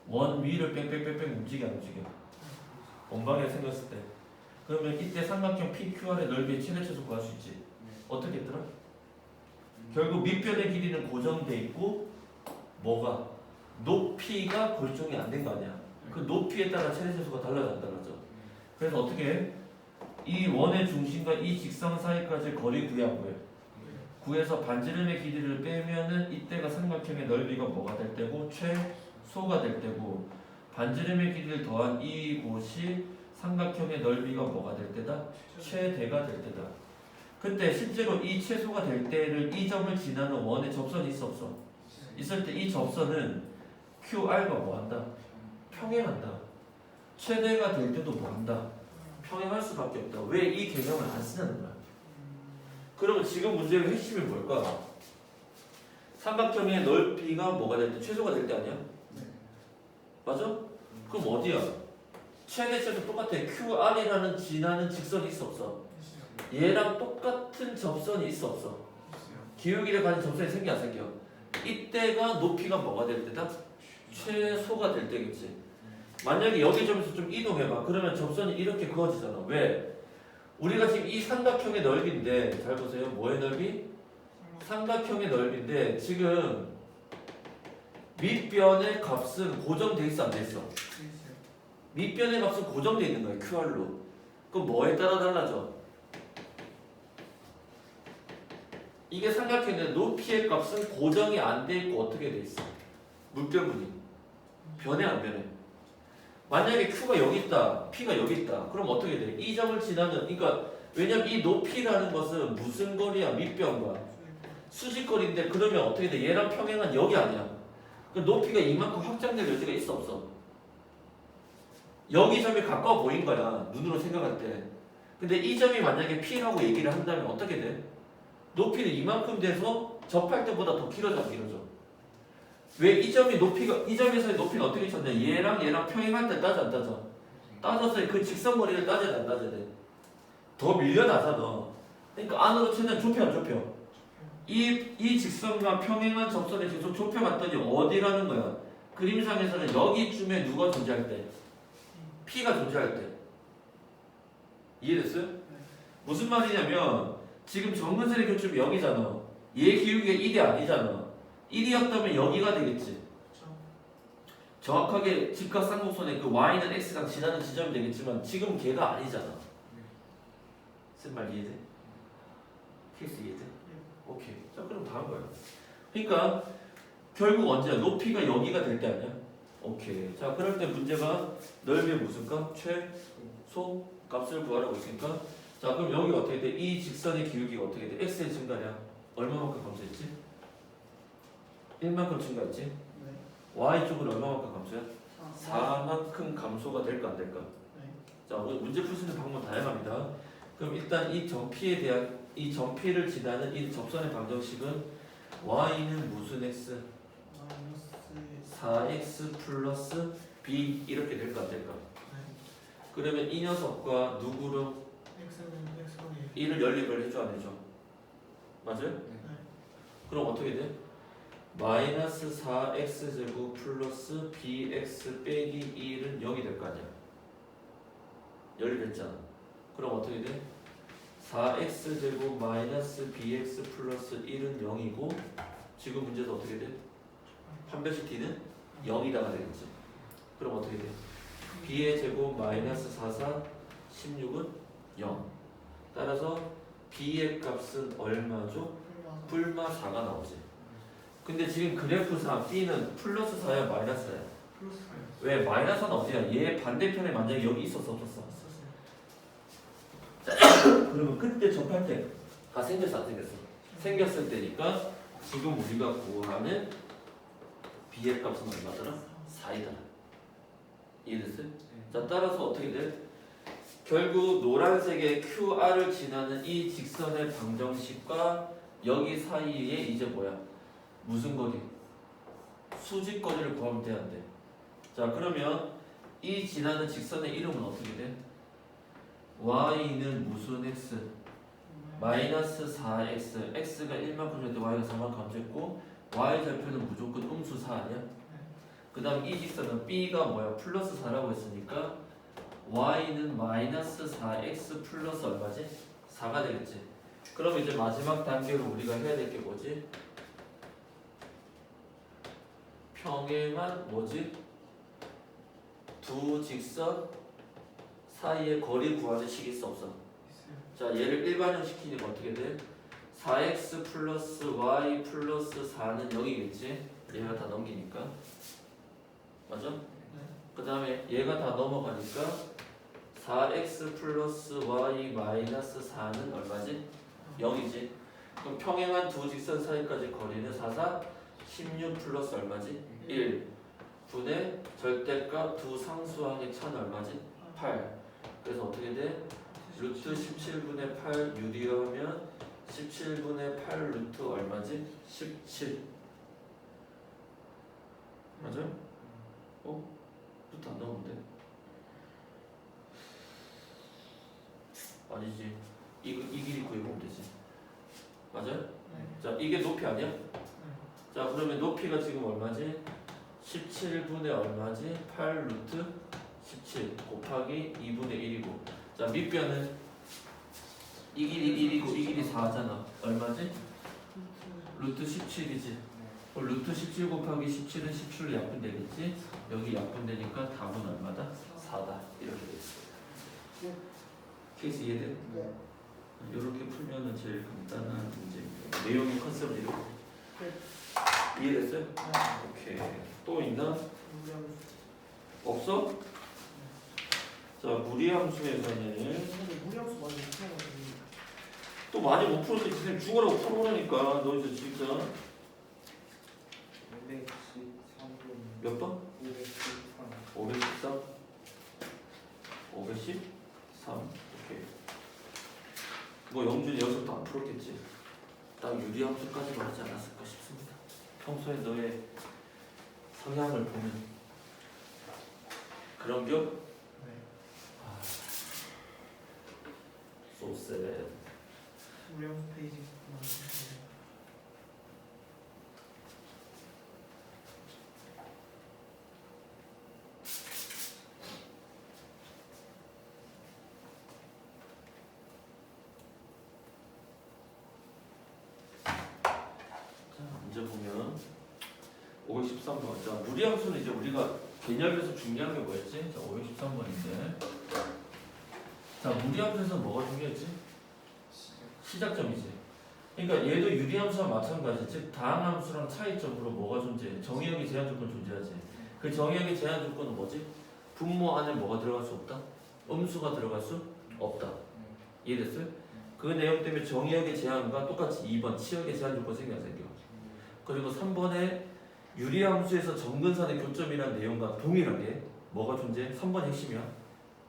원 위를 뺑뺑뺑뺑 움직여 안 움직여? 원방에 생겼을 때. 그러면 이때 삼각형 PQR의 넓이의 최대 최소 구할 수 있지. 어떻게 했더라? 결국 밑변의 길이는 고정돼 있고 뭐가? 높이가 골종이 안 된 거 아니야. 그 높이에 따라 최대 최소가 달라져 안 달라져? 그래서 어떻게 해? 이 원의 중심과 이 직선 사이까지 거리 구하고요. 구해서 반지름의 길이를 빼면은 이때가 삼각형의 넓이가 뭐가 될 때고 최소가 될 때고 반지름의 길이를 더한 이곳이 삼각형의 넓이가 뭐가 될 때다? 최대가 될 때다. 그때 실제로 이 최소가 될 때를 이 점을 지나는 원의 접선이 있어 없어? 있을 때 이 접선은 QR가 뭐한다? 평행한다. 최대가 될 때도 뭐한다? 평행할 수밖에 없다. 왜 이 개념을 안 쓰냐는 거야. 그러면 지금 문제의 핵심이 뭘까? 삼각형의 넓이가 뭐가 될 때? 최소가 될 때 아니야? 맞아? 그럼 어디야? 최대 최소 똑같아. QR이라는 지나는 직선이 있어 없어? 얘랑 똑같은 접선이 있어 없어? 기울기를 가진 접선이 생겨 안 생겨? 이때가 높이가 뭐가 될 때다? 최소가 될 때겠지. 만약에 여기 점에서 좀 이동해봐. 그러면 접선이 이렇게 그어지잖아. 왜? 우리가 지금 이 삼각형의 넓이인데 잘 보세요. 뭐의 넓이? 삼각형의 넓이인데 지금 밑변의 값은 고정돼 있어 안 돼 있어? 밑변의 값은 고정돼 있는 거야. QR로. 그럼 뭐에 따라 달라져? 이게 삼각형인데 높이의 값은 고정이 안 돼 있고 어떻게 돼 있어? 물결무늬. 변해 안 변해? 만약에 Q가 여기 있다, P가 여기 있다. 그럼 어떻게 돼? 이 점을 지나는, 그러니까 왜냐면 이 높이라는 것은 무슨 거리야? 밑변과 수직거리인데 그러면 어떻게 돼? 얘랑 평행한 여기 아니야. 그 높이가 이만큼 확장될 여지가 있어 없어? 여기 점이 가까워 보인 거야. 눈으로 생각할 때. 근데 이 점이 만약에 P라고 얘기를 한다면 어떻게 돼? 높이는 이만큼 돼서 접할 때보다 더 길어져 안 길어져? 왜 이 점이 높이가 이 점에서의 높이가 어떻게 쳤냐? 얘랑 평행할 때 따져 안 따져? 따져서 그 직선거리를 따져야 돼 안 따져야 돼? 더 밀려나잖아. 그러니까 안으로 최대한 좁혀 안 좁혀? 이 직선과 평행한 접선에 계속 좁혀봤더니 어디라는 거야? 그림상에서는 여기쯤에 누가 존재할 때? P가 존재할 때. 이해됐어요? 무슨 말이냐면 지금 정근선의 교점이 여기잖아. 얘 기울기가 1이 아니잖아. 1이었다면 여기가 되겠지. 정확하게 직각쌍곡선의 그 y는 x랑 지나는 지점이 되겠지만 지금 걔가 아니잖아. 쓴 말 이해돼? 케이스 이해돼? 오케이. 자 그럼 다음 거야. 그러니까 결국 언제야? 높이가 여기가 될 때 아니야? 오케이. 자 그럴 때 문제가 넓이의 무슨 값? 최소 값을 구하라고 있으니까 자 그럼 여기 어떻게 돼? 이 직선의 기울기가 어떻게 돼? x의 증가량 얼마만큼 감소했지? 1만큼 증가했지? y 쪽은 얼마만큼 감소야? 4만큼 감소가 될까 안 될까? 자 오늘 문제 풀 수 있는 방법 다양합니다. 그럼 일단 이 점P에 대한 이 점P를 지나는 이 접선의 방정식은 y는 무슨 x? 4x 플러스 b 이렇게 될까 안 될까? 그러면 이 녀석과 누구로 이를 연립을 해줘 안 해줘? 맞아요? 그럼 어떻게 돼? 마이너스 4x제곱 플러스 bx 빼기 1은 0이 될 거 아니야? 연립했잖아. 그럼 어떻게 돼? 4x제곱 마이너스 bx 플러스 1은 0이고 지금 문제에서 어떻게 돼? 판별식 t는 0이다가 되겠지. 그럼 어떻게 돼? b의 제곱 마이너스 44 16은 0. 따라서 b의 값은 얼마죠? 풀마 4가 나오지. 근데 지금 그래프상 b는 플러스 4야 마이너스 4야? 왜 마이너스 4는 어디야? 얘 반대편에 만약에 여기 있었어 없었어? 그러면 그때 접할 때 생겼어 안 생겼어? 생겼을 때니까 지금 우리가 구하는 b의 값은 얼마더라? 4이다. 이해됐어요? 자 따라서 어떻게 돼? 결국 노란색의 QR을 지나는 이 직선의 방정식과 여기 사이에 이제 뭐야? 무슨 거리? 수직거리를 구하면 돼 안 돼? 자 그러면 이 지나는 직선의 이름은 어떻게 돼? y는 무슨 x? 마이너스 4x x가 1만큼 줄 때 y가 4만큼 감소했고 y 좌표는 무조건 음수 4 아니야? 그 다음 이 직선은 b가 뭐야? 플러스 4라고 했으니까 y는 마이너스 4x 플러스 얼마지? 4가 되겠지. 그럼 이제 마지막 단계로 우리가 해야 될 게 뭐지? 평행한 뭐지? 두 직선 사이의 거리 구하는 식이 있어 없어? 자 얘를 일반형 시키니까 어떻게 돼? 4x 플러스 y 플러스 4는 0이겠지? 얘가 다 넘기니까 맞아? 그 다음에 얘가 다 넘어가니까 4x 플러스 y 마이너스 4는 얼마지? 0이지. 그럼 평행한 두 직선 사이까지 거리는 4, 16 플러스 얼마지? 1 분의 절대값 두 상수항의 차는 얼마지? 8. 그래서 어떻게 돼? 루트 17분의 8 유리하면 17분의 8 루트 얼마지? 17. 맞아요? 루트 안 나오는데? 아니지. 이 길이 구해보면 되지. 맞아요? 자 이게 높이 아니야? 자 그러면 높이가 지금 얼마지? 17분의 얼마지? 8 루트 17 곱하기 2분의 1이고 자 밑변은 이 길이 1이고 이 길이 4잖아 얼마지? 루트 17이지 루트 17 곱하기 17은 17로 약분되겠지? 여기 약분되니까 답은 얼마다? 4다 이렇게 되겠습니다 케이스 이해돼? 네. 이렇게 풀면은 제일 간단한 문제입니다 내용의 컨셉은 이렇게 네. 이해됐어요? 네. 오케이 또 있나? 무리함수. 없어? 자 무리함수에서는 근데 무리함수 많이 못 풀어가지고. 또 많이 못 풀었지 선생님 죽으라고 풀어보라니까 너 이제 진짜 513분 몇 번? 513 513? 513? 오케이 뭐 영준이 여기서부터 안 풀었겠지 딱 유리함수까지만 하지 않았을까 싶습니다 평소에 너의 성향을 보면 그런 겨? 네. So sad 무리함수 페이지 많이 풀어가지고. 자, 문제 보면 513번. 자, 무리함수는 이제 우리가 개념에서 중요한 게 뭐였지? 자, 513번인데. 자, 무리함수에서 뭐가 중요했지? 시작점이지. 그러니까 얘도 유리함수와 마찬가지. 즉 다항함수랑 차이점으로 뭐가 존재해? 정의역의 제한 조건 존재하지. 그 정의역의 제한 조건은 뭐지? 분모 안에 뭐가 들어갈 수 없다? 음수가 들어갈 수 없다. 이해됐어요? 그 내용 때문에 정의역의 제한과 똑같이 2번 치역의 제한 조건 생겨. 그리고 3번에 유리함수에서 정근선의 교점이라는 내용과 동일하게 뭐가 존재해? 3번 핵심이야.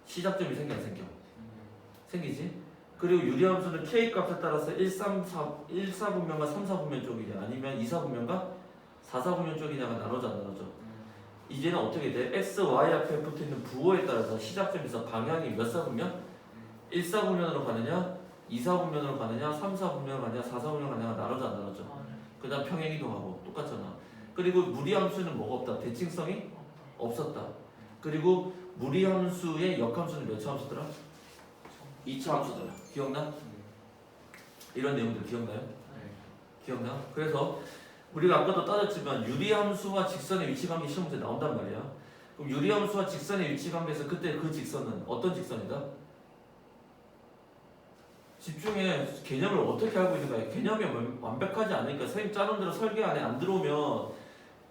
시작점이 생겨 안 생겨? 생기지? 그리고 유리함수는 K 값에 따라서 1,4분면과 3,4분면 쪽이냐 아니면 2,4분면과 4,4분면 쪽이냐가 나눠져 안 나눠져? 이제는 어떻게 돼? X, Y 앞에 붙어있는 부호에 따라서 시작점에서 방향이 몇 사분면? 1,4분면으로 가느냐? 2,4분면으로 가느냐? 3,4분면으로 가느냐? 4,4분면으로 가느냐가 나눠져 안 나눠져? 아, 네. 그 다음 평행이동하고 똑같잖아. 그리고 무리함수는 뭐가 없다? 대칭성이 없었다. 그리고 무리함수의 역함수는 몇 차 함수더라? 2차 함수더라. 기억나? 이런 내용들 기억나요? 기억나? 그래서 우리가 아까도 따졌지만 유리함수와 직선의 위치관계 시험 문제 나온단 말이야. 그럼 유리함수와 직선의 위치관계에서 그때 그 직선은 어떤 직선이다? 집중해. 개념을 어떻게 알고 있는가? 개념이 완벽하지 않으니까 선생님 짜는 대로 설계 안에 안 들어오면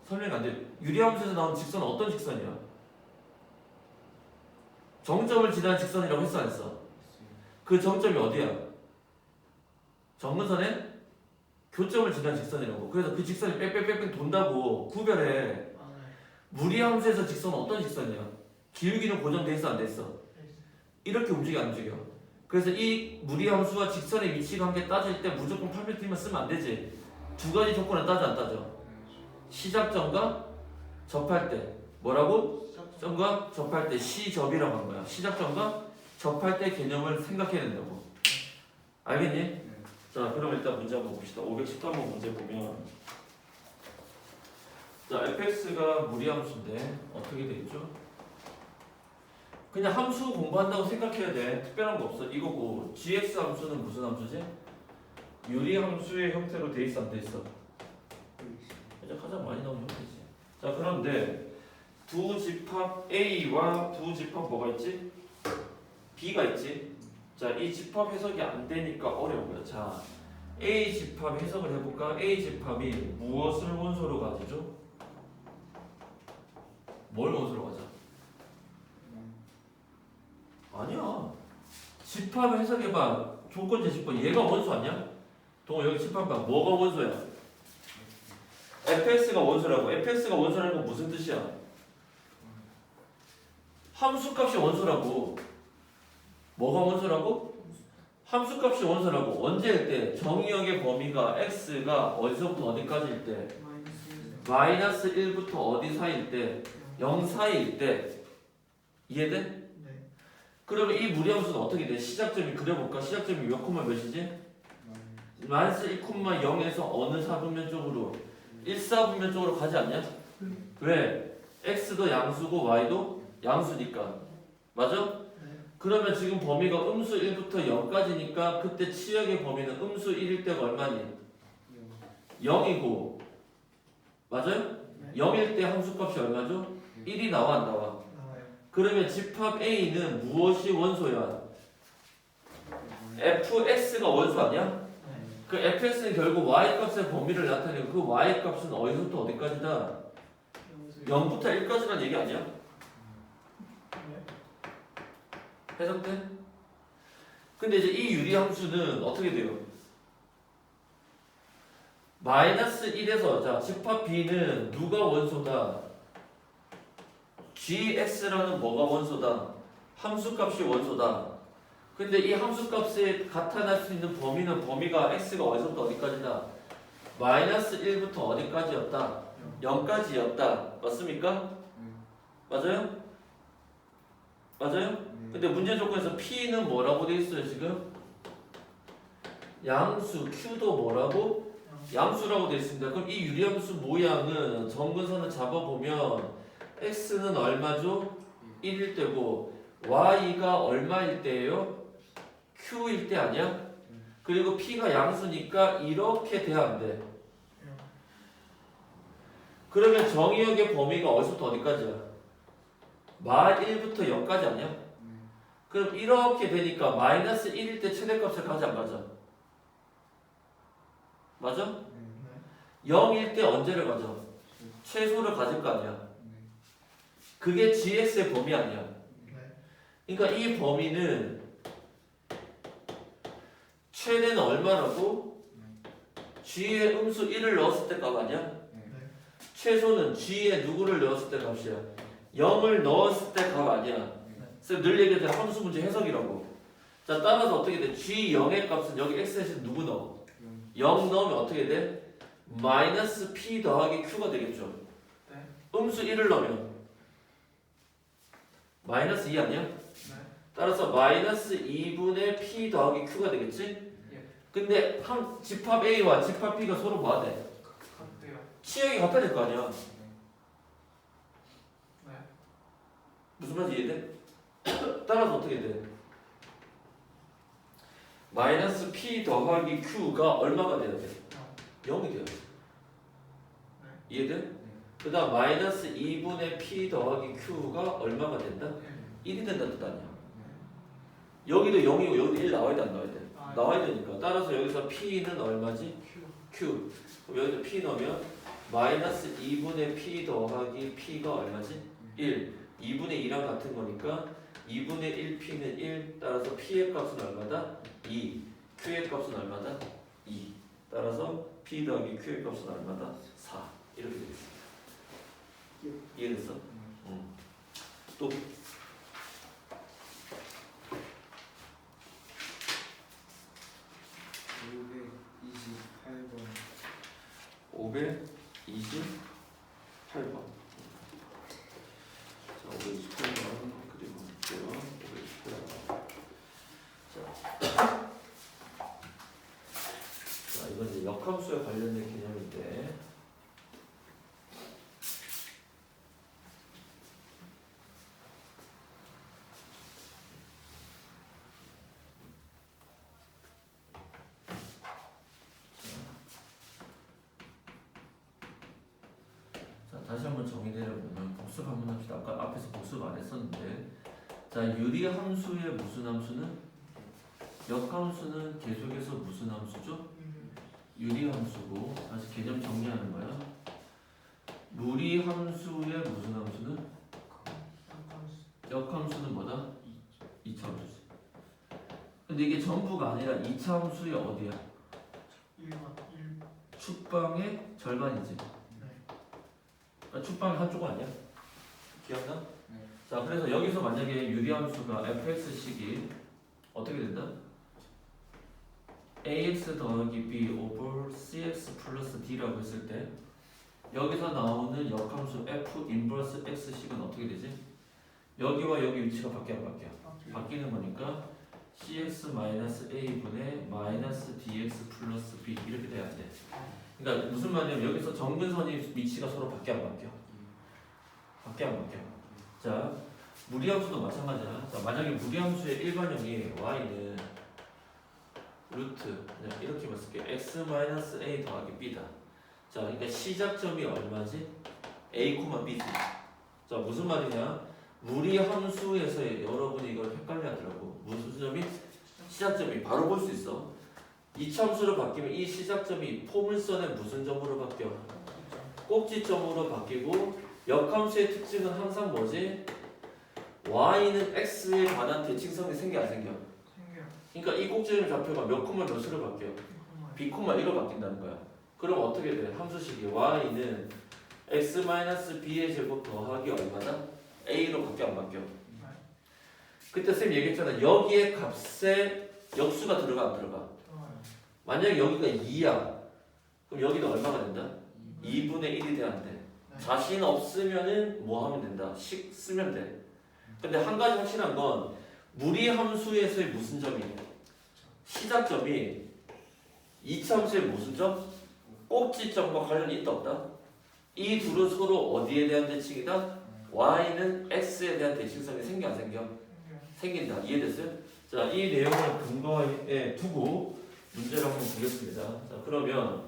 설명이 안 돼. 유리함수에서 나온 직선은 어떤 직선이야? 정점을 지나는 직선이라고 했어 안 했어? 그 정점이 어디야? 정근선의 교점을 지나는 직선이라고. 그래서 그 직선이 빽빽빽빽 돈다고 구별해. 아, 네. 무리함수에서 직선은 어떤 직선이야? 기울기는 고정돼 있어 안 돼 있어? 이렇게 움직여 안 움직여? 그래서 이 무리함수와 직선의 위치관계 따질 때 무조건 8m만 쓰면 안 되지. 두 가지 조건을 따져 안 따져? 시작점과 접할 때 뭐라고? 점과 접할 때 시접이라고 한 거야. 시작점과 접할 때 개념을 생각해야 된다고. 알겠니? 자, 그럼 일단 문제 한번 봅시다. 513번 문제 보면 자, fx가 무리함수인데 어떻게 되겠죠? 그냥 함수 공부한다고 생각해야 돼. 특별한 거 없어. 이거고 gx 함수는 무슨 함수지? 유리함수의 형태로 돼 있어 안 돼 있어? 이제 가장 많이 나오는 형태지. 자, 그런데 두 집합 A와 두 집합 뭐가 있지? B가 있지. 자, 이 집합 해석이 안 되니까 어려워요. 자, A 집합 해석을 해볼까? A 집합이 무엇을 원소로 가지죠? 뭘 원소로 가져? 아니야. 집합 해석해봐. 조건 제시권 얘가 원소 아니야? 동호 여기 집합 봐. 뭐가 원소야? fx가 원소라고. fx가 원소라는 건 무슨 뜻이야? 함수값이 원소라고. 뭐가 원소라고? 함수값이 원소라고. 언제일 때? 정의역의 범위가 x가 어디서부터 어디까지일 때? 마이너스 1부터 어디 사이일 때? 0 사이일 때. 이해돼? 네. 그러면 이 무리함수는 어떻게 돼? 시작점이 그려볼까? 시작점이 몇 콤마 몇이지? 마이너스 1,0에서 어느 사분면 쪽으로? 1,4분면 쪽으로 가지 않냐? 왜? x도 양수고 y도 양수니까. 맞아? 네. 그러면 지금 범위가 음수 1부터 0까지니까 그때 치역의 범위는 음수 1일 때가 얼마니? 0이고 맞아요? 네. 0일 때 함수값이 얼마죠? 1이 나와 안 나와? 나와요. 그러면 집합 A는 무엇이 원소야? fx가 원소 아니야? 네. 그 fx는 결국 y값의 범위를 나타내고 그 y값은 어디서부터 어디까지다? 0부터 1까지란 얘기 아니야? 네. 해석돼? 근데 이제 이 유리함수는 어떻게 돼요? 마이너스 1에서 자 집합 B는 누가 원소다? gx라는 뭐가 원소다? 함수값이 원소다. 근데 이 함수값에 나타날 수 있는 범위가 x가 어디서부터 어디까지다? 마이너스 1부터 어디까지였다? 0까지였다. 맞습니까? 맞아요? 맞아요? 근데 문제 조건에서 P는 뭐라고 돼 있어요 지금? 양수, Q도 뭐라고? 양수라고 돼 있습니다. 그럼 이 유리함수 모양은 정근선을 잡아보면 X는 얼마죠? 1일 때고 Y가 얼마일 때예요? Q일 때 아니야? 그리고 P가 양수니까 이렇게 돼야 안 돼. 그러면 정의역의 범위가 어디서부터 어디까지야? 마 1부터 0까지 아니야? 그럼 이렇게 되니까 마이너스 1일 때 최대값을 가지 안 가져? 맞아? 0일 때 언제를 가져? 최소를 가질 거 아니야? 그게 gx의 범위 아니야? 그러니까 이 범위는 최대는 얼마라고? g의 음수 1을 넣었을 때 값 아니야? 최소는 g에 누구를 넣었을 때 값이야? 0을 넣었을 때 값 아니야? 그래서 늘 얘기했잖아 함수 문제 해석이라고. 자 따라서 어떻게 돼? g0의 값은 여기 x 대신 누구 넣어? 0 넣으면 어떻게 돼? 마이너스 p 더하기 q가 되겠죠. 네. 음수 1을 넣으면 마이너스 2 아니야? 따라서 마이너스 2분의 p 더하기 q가 되겠지? 근데 집합 A와 집합 B가 서로 뭐 하대? 같대요. 치역이 같아야 될 거 아니야? 네. 무슨 말인지 이해돼? 따라서 어떻게 돼? 마이너스 p 더하기 q가 얼마가 돼야 돼? 0이 돼요. 이해돼? 그 다음 마이너스 2분의 p 더하기 q가 얼마가 된다? 1이 된다는 뜻 아니야? 여기도 0이고 여기도 1 나와야 돼 안 나와야 돼? 나와야 되니까 따라서 여기서 p는 얼마지? q. 그럼 여기서 p 넣으면 마이너스 2분의 p 더하기 p가 얼마지? 1. 2분의 2랑 같은 거니까 2분의 1p는 1. 따라서 p의 값은 얼마다? 2. q의 값은 얼마다? 2. 따라서 p 더하기 q의 값은 얼마다? 4. 이렇게 되겠습니다. 이해됐어? 응. 또 528번. 자, 528번 그리고 볼게요. 528번. 자, 이건 이제 역함수에 관련된 개념인데. 다시 한번 정의내려보면 복습 한번 합시다. 아까 앞에서 복습 안 했었는데 자 유리함수의 무슨 함수는? 역함수는 계속해서 무슨 함수죠? 유리함수고 다시 개념 정리하는 거야. 무리함수의 무슨 함수는? 역함수는 뭐다? 2차 함수지. 근데 이게 전부가 아니라 2차 함수의 어디야? 1. 축방의 절반이지. 축방의 한쪽 아니야? 기억나? 네. 자 그래서 여기서 만약에 유리함수가 fx식이 어떻게 된다? ax 더하기 b over cx 플러스 d라고 했을 때 여기서 나오는 역함수 f 인버스 x식은 어떻게 되지? 여기와 여기 위치가 바뀌어 안 바뀌어? 바뀌는 거니까 cx 마이너스 a분의 마이너스 dx 플러스 b 이렇게 돼야 돼. 그러니까 무슨 말이냐면 여기서 정근선이 위치가 서로 바뀌어 안 바뀌어? 바뀌어 안 바뀌어? 자, 무리함수도 마찬가지야. 자, 만약에 무리함수의 일반형이 y는 루트 그냥 이렇게만 쓸게. x-a 더하기 b다. 자, 그러니까 시작점이 얼마지? a, b지. 자, 무슨 말이냐? 무리함수에서 여러분이 이걸 헷갈려 하더라고. 무슨 점이? 시작점이 바로 볼 수 있어. 이차함수로 바뀌면 이 시작점이 포물선의 무슨 점으로 바뀌어? 꼭지점으로 바뀌고 역함수의 특징은 항상 뭐지? y는 x에 관한 대칭성이 생겨 안 생겨? 생겨요. 그러니까 이 꼭지점 좌표가 몇 콤마 몇으로 바뀌어? b 콤마 1로 바뀐다는 거야. 그럼 어떻게 돼? 함수식이 y는 x-b의 제곱 더하기 얼마다? a로 바뀌어 안 바뀌어? 그때 쌤 얘기했잖아. 여기에 값에 역수가 들어가 안 들어가? 만약에 여기가 2야. 그럼 여기는 얼마가 된다? 2분의 1이 돼야 안 돼. 자신 없으면은 뭐 하면 된다? 식 쓰면 돼. 근데 한 가지 확실한 건 무리함수에서의 무슨 점이에요? 시작점이 2차 함수의 무슨 점? 꼭지점과 관련이 있다 없다? 이 둘은 서로 어디에 대한 대칭이다? y는 x에 대한 대칭성이 생겨 안 생겨? 생긴다. 이해됐어요? 자, 이 내용을 근거에 두고 문제를 한번 보겠습니다. 자, 그러면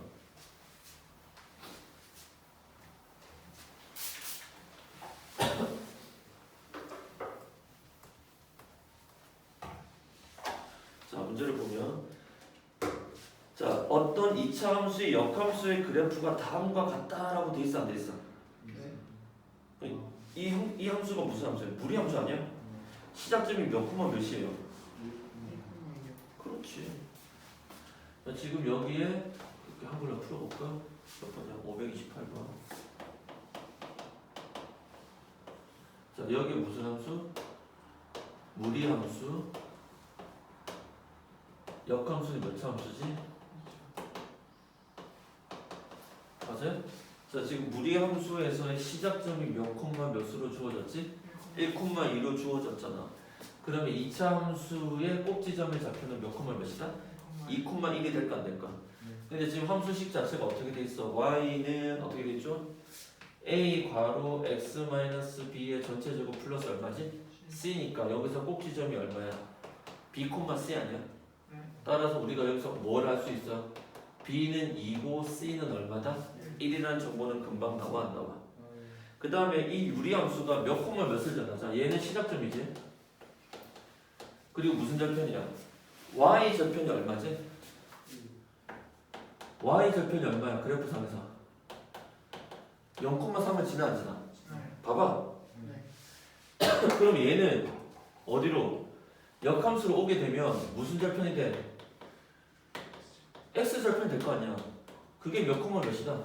자, 문제를 보면 자, 어떤 2차 함수의 역함수의 그래프가 다음과 같다라고 돼 있어 안 돼 있어? 이 함수가 무슨 함수예요? 무리함수 아니야? 시작점이 몇 콤마 몇이에요? 그렇지. 자, 지금 여기에 이렇게 한글로 풀어볼까? 몇 번이야? 528번. 자, 여기 무슨 함수? 무리함수. 역함수는 몇 차 함수지? 맞아요? 자, 지금 무리함수에서의 시작점이 몇 콤마 몇으로 주어졌지? 1,2로 주어졌잖아. 그러면 2차 함수의 꼭지점의 좌표는 몇 콤마 몇이다? 2,1이 될까 안 될까? 근데 지금 함수식 자체가 어떻게 돼 있어? y는 어떻게 돼 있죠? a 괄호 x-b의 전체 제곱 플러스 얼마지? c니까 여기서 꼭지점이 얼마야? b, c 아니야? 따라서 우리가 여기서 뭘 할 수 있어? b는 2고 c는 얼마다? 1이라는 정보는 금방 나와 안 나와? 그 다음에 이 유리함수가 몇 콤마 몇을 잖아. 자, 얘는 시작점이지. 그리고 무슨 절편이야? y 절편이 얼마지? y 절편이 얼마야? 그래프상에서 0,3을 지나 안 지나? 봐봐. 그럼 얘는 어디로? 역함수로 오게 되면 무슨 절편이 돼? x 절편 될 거 아니야. 그게 몇 콤마 몇이다?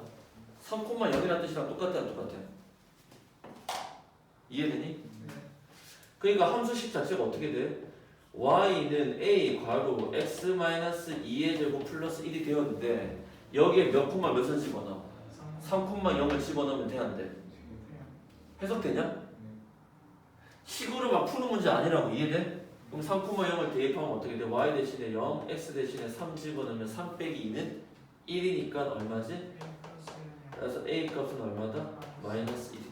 3,0이라는 뜻이랑 똑같아 안 똑같아? 이해되니? 그러니까 함수식 자체가 어떻게 돼? y는 a 괄호 x-2의 제곱 플러스 1이 되었는데 여기에 몇 콤마 몇을 집어넣어? 3,0을 집어넣으면 돼 안 돼? 해석되냐? 식으로 막 푸는 문제 아니라고. 이해돼? 그럼 3,0을 대입하면 어떻게 돼? y 대신에 0, x 대신에 3 집어넣으면 3 빼기 2는 1이니까 얼마지? 따라서 a 값은 얼마다? 마이너스 1이다.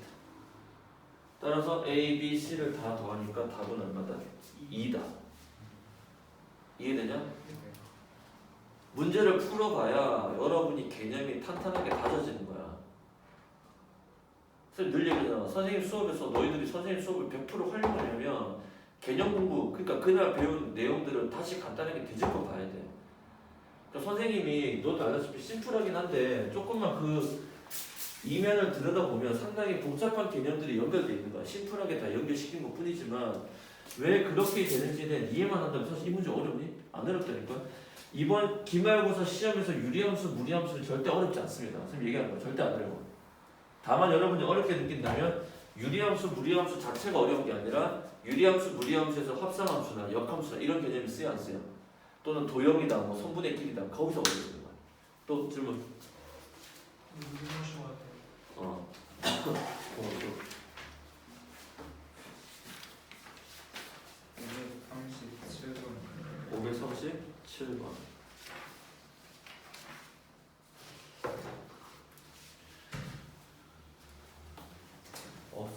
따라서 a, b, c를 다 더하니까 답은 얼마다? 2다. 이해되냐? 문제를 풀어봐야 여러분이 개념이 탄탄하게 다져지는 거야. 선생님 늘 얘기하잖아. 선생님 수업에서 너희들이 선생님 수업을 100% 활용하려면 개념 공부, 그러니까 그날 배운 내용들을 다시 간단하게 뒤집어 봐야 돼. 그러니까 선생님이 너도 알다시피 심플하긴 한데 조금만 그 이면을 들여다보면 상당히 복잡한 개념들이 연결되어 있는 거야. 심플하게 다 연결시킨 것 뿐이지만 왜 그렇게 되는지에 대한 이해만 한다면 사실 이 문제 어렵니? 안 어렵다니까. 이번 기말고사 시험에서 유리함수, 무리함수는 절대 어렵지 않습니다. 선생님 얘기하는 거 절대 안 어려워. 다만 여러분이 어렵게 느낀다면 유리함수, 무리함수 자체가 어려운 게 아니라 유리함수, 무리함수에서 합성함수나 역함수나 이런 개념이 쓰여 안 쓰여? 또는 도형이다, 뭐 선분의 길이다, 거기서 어려워지는 거야. 또 질문. 고맙고. 537번.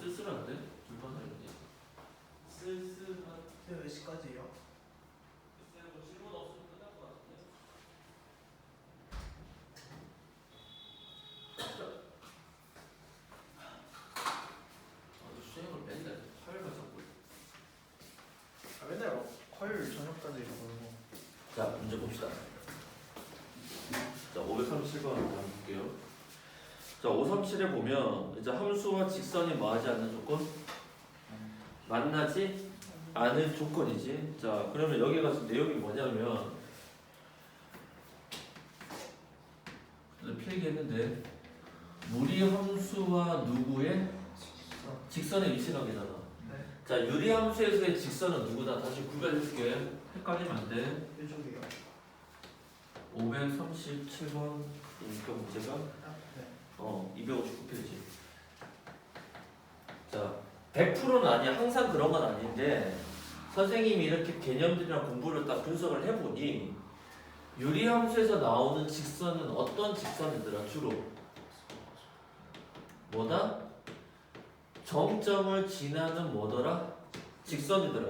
쓸쓸 쓸쓸한데? 불편하네. 쓸쓸한. 몇 시까지예요? 질문 없으면 끝날 것 같은데. 수행을 맨날 화요일만 잡고. 맨날 화요일 저녁까지 걸고. 자, 문제 봅시다. 자, 537번 한번 볼게요. 자, 537에 보면 이제 함수와 직선이 뭐하지 않는 조건? 만나지 않은 조건이지. 자, 그러면 여기 가서 내용이 뭐냐면 필기했는데 무리함수와 누구의 직선의 위치 관계잖아. 네. 자, 유리함수에서의 직선은 누구다? 다시 구별해줄게. 헷갈리면 안 돼. 이쪽이요. 537번 이니까 문제가 네. 259페이지. 자, 100%는 아니야. 항상 그런 건 아닌데 선생님이 이렇게 개념들이랑 공부를 딱 분석을 해보니 유리함수에서 나오는 직선은 어떤 직선이더라? 주로 뭐다? 정점을 지나는 뭐더라? 직선이더라.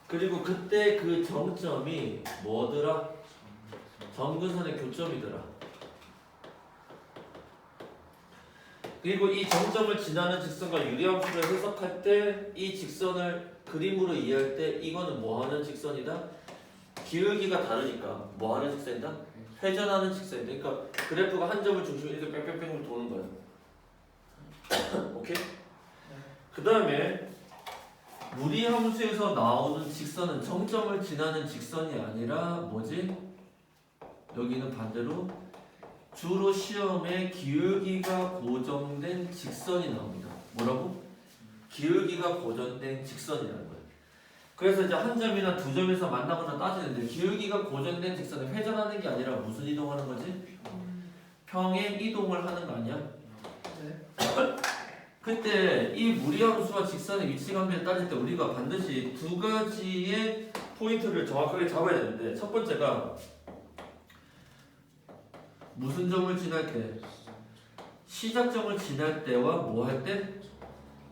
그리고 그때 그 정점이 뭐더라? 점근선의 교점이더라. 그리고 이 정점을 지나는 직선과 유리함수를 해석할 때 이 직선을 그림으로 이해할 때 이거는 뭐하는 직선이다? 기울기가 다르니까 뭐하는 직선이다? 회전하는 직선이다. 그러니까 그래프가 한 점을 중심으로 이렇게 뺑뺑뺑 도는 거야. 오케이? 그 다음에 무리함수에서 나오는 직선은 정점을 지나는 직선이 아니라 뭐지? 여기는 반대로 주로 시험에 기울기가 고정된 직선이 나옵니다. 뭐라고? 기울기가 고정된 직선이라는 거예요. 그래서 이제 한 점이나 두 점에서 만나거나 따지는데 기울기가 고정된 직선은 회전하는 게 아니라 무슨 이동하는 거지? 평행 이동을 하는 거 아니야? 네. 그때 이 무리함수와 직선의 위치 관계를 따질 때 우리가 반드시 두 가지의 포인트를 정확하게 잡아야 되는데 첫 번째가 무슨 점을 지날 때? 시작점을 지날 때와 뭐 할 때?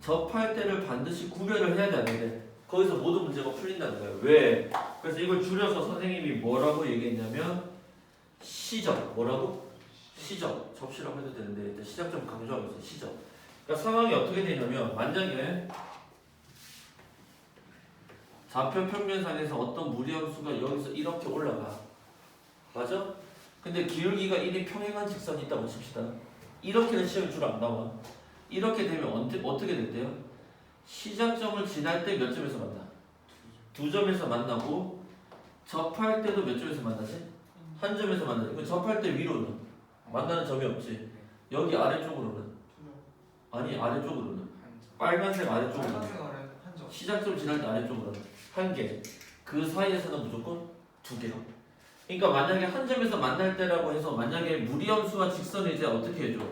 접할 때를 반드시 구별을 해야 되는데 거기서 모든 문제가 풀린다는 거예요. 왜? 그래서 이걸 줄여서 선생님이 뭐라고 얘기했냐면 시점. 뭐라고? 시점. 접시라고 해도 되는데 일단 시작점 강조하고 있어요. 시점. 그러니까 상황이 어떻게 되냐면 만약에 좌표 평면상에서 어떤 무리함수가 여기서 이렇게 올라가. 맞아? 근데 기울기가 1이 평행한 직선이 있다고 칩시다. 이렇게는 시험에 줄 안 나와. 이렇게 되면 어떻게 된대요? 시작점을 지날 때 몇 점에서 만나? 두 점에서 만나고 접할 때도 몇 점에서 만나지? 한 점에서 만나지. 그 접할 때 위로는 만나는 점이 없지. 여기 아래쪽으로는 아니 아래쪽으로는 빨간색 아래쪽으로는 빨간색 아래 한 점. 시작점 지날 때 아래쪽으로는 한 개. 그 사이에서는 무조건 두 개. 그러니까 만약에 한 점에서 만날 때라고 해서 만약에 무리함수와 직선을 이제 어떻게 해줘?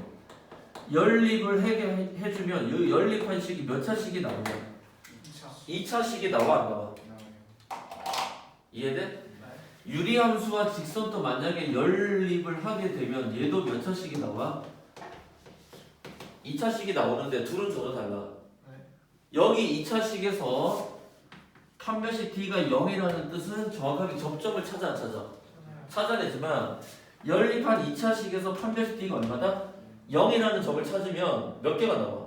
연립을 해주면 이 연립한 식이 몇 차식이 나오냐? 2차식이 나와 안 나와? 이해돼? 유리함수와 직선도 만약에 연립을 하게 되면 얘도 몇 차식이 나와? 2차식이 나오는데 둘은 전혀 달라. 여기 2차식에서 판별식 D가 0이라는 뜻은 정확하게 접점을 찾아 안 찾아? 찾아내지만 연립한 2차식에서 판별식 D가 얼마다? 0이라는 점을 찾으면 몇 개가 나와?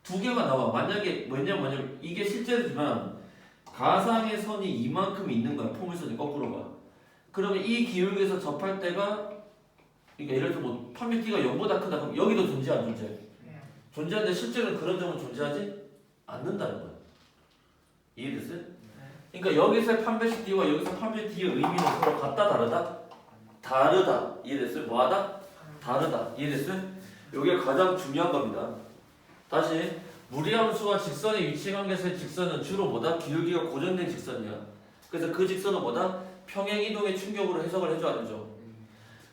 두 개가 나와. 만약에 뭐냐면 이게 실제지만 가상의 선이 이만큼 있는 거야. 포물선이 거꾸로 가. 그러면 이 기울기에서 접할 때가 그러니까 예를 들어 뭐 판별 D가 0보다 크다 그럼 여기도 존재 안 존재? 존재하는데 실제로는 그런 점은 존재하지 않는다는 거야. 이해됐어요? 그러니까 여기서의 판별식 D와 여기서 판별 D의 의미는 서로 같다 다르다? 다르다. 이해됐어요? 뭐하다? 다르다. 이해됐어요? 이게 가장 중요한 겁니다. 다시 무리함수와 직선의 위치 관계에서의 직선은 주로 뭐다? 기울기가 고정된 직선이야. 그래서 그 직선은 뭐다? 평행 이동의 충격으로 해석을 해줘 안 해줘?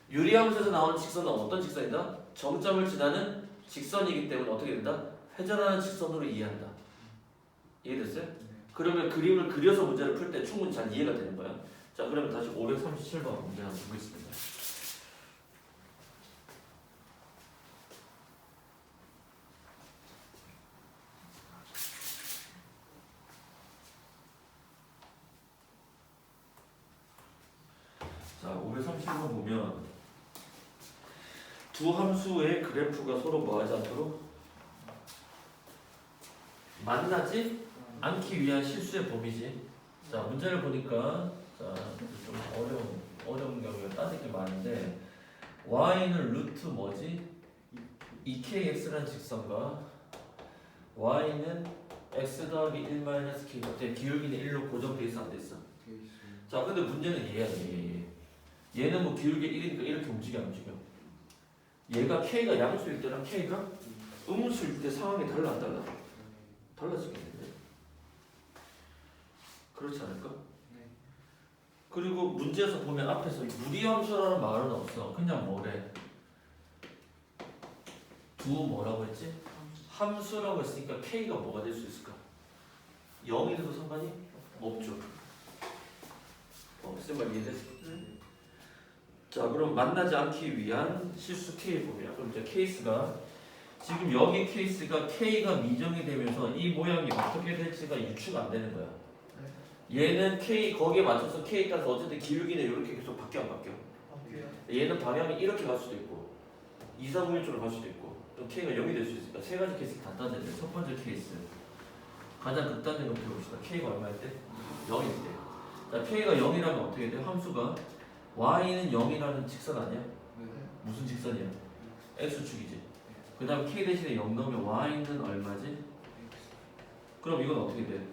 유리함수에서 나오는 직선은 어떤 직선이다? 정점을 지나는 직선이기 때문에 어떻게 된다? 회전하는 직선으로 이해한다. 이해됐어요? 그러면 그림을 그려서 문제를 풀 때 충분히 잘 이해가 되는 거야. 자, 그러면 다시 537번 문제 한번 보겠습니다. 친구 보면 두 함수의 그래프가 서로 뭐하지 않도록 만나지 않기 위한 실수의 범위지. 자, 문제를 보니까 좀 어려운 경우가 따질 게 많은데 y는 루트 뭐지? 2kx라는 직선과 y는 x 더하기 1 마이너스 k 어때? 기울기는 1로 고정돼 있어 안 돼 있어? 자, 근데 문제는 얘야 얘. 얘는 뭐 기울기 1이니까 이렇게 움직여 안 움직여? 얘가 k가 양수일 때랑 k가 음수일 때 상황이 달라 안 달라? 달라지겠는데? 그렇지 않을까? 그리고 문제에서 보면 앞에서 유리함수라는 말은 없어. 그냥 뭐래? 두 뭐라고 했지? 함수라고 했으니까 k가 뭐가 될 수 있을까? 0이 돼도 상관이 없죠. 무슨 말 이해됐어? 자, 그럼 만나지 않기 위한 실수 k 보면 그럼 이제 케이스가 지금 여기 케이스가 k가 미정이 되면서 이 모양이 어떻게 될지가 유추가 안 되는 거야. 얘는 k 거기에 맞춰서 k 따라서 어쨌든 기울기는 이렇게 계속 바뀌어 안 바뀌어? 얘는 방향이 이렇게 갈 수도 있고 2, 4, 9면 쪽으로 갈 수도 있고 또 k가 0이 될 수 있으니까 세 가지 케이스가 다 따져야 돼. 첫 번째 케이스 가장 극단적인 거 배워봅시다. k가 얼마일 때? 0일 때. 자, k가 0이라면 어떻게 돼? 함수가 y는 0이라는 직선 아니야? 무슨 직선이야? x축이지. 그 다음 k 대신에 0 넣으면 y는 얼마지? 그럼 이건 어떻게 돼?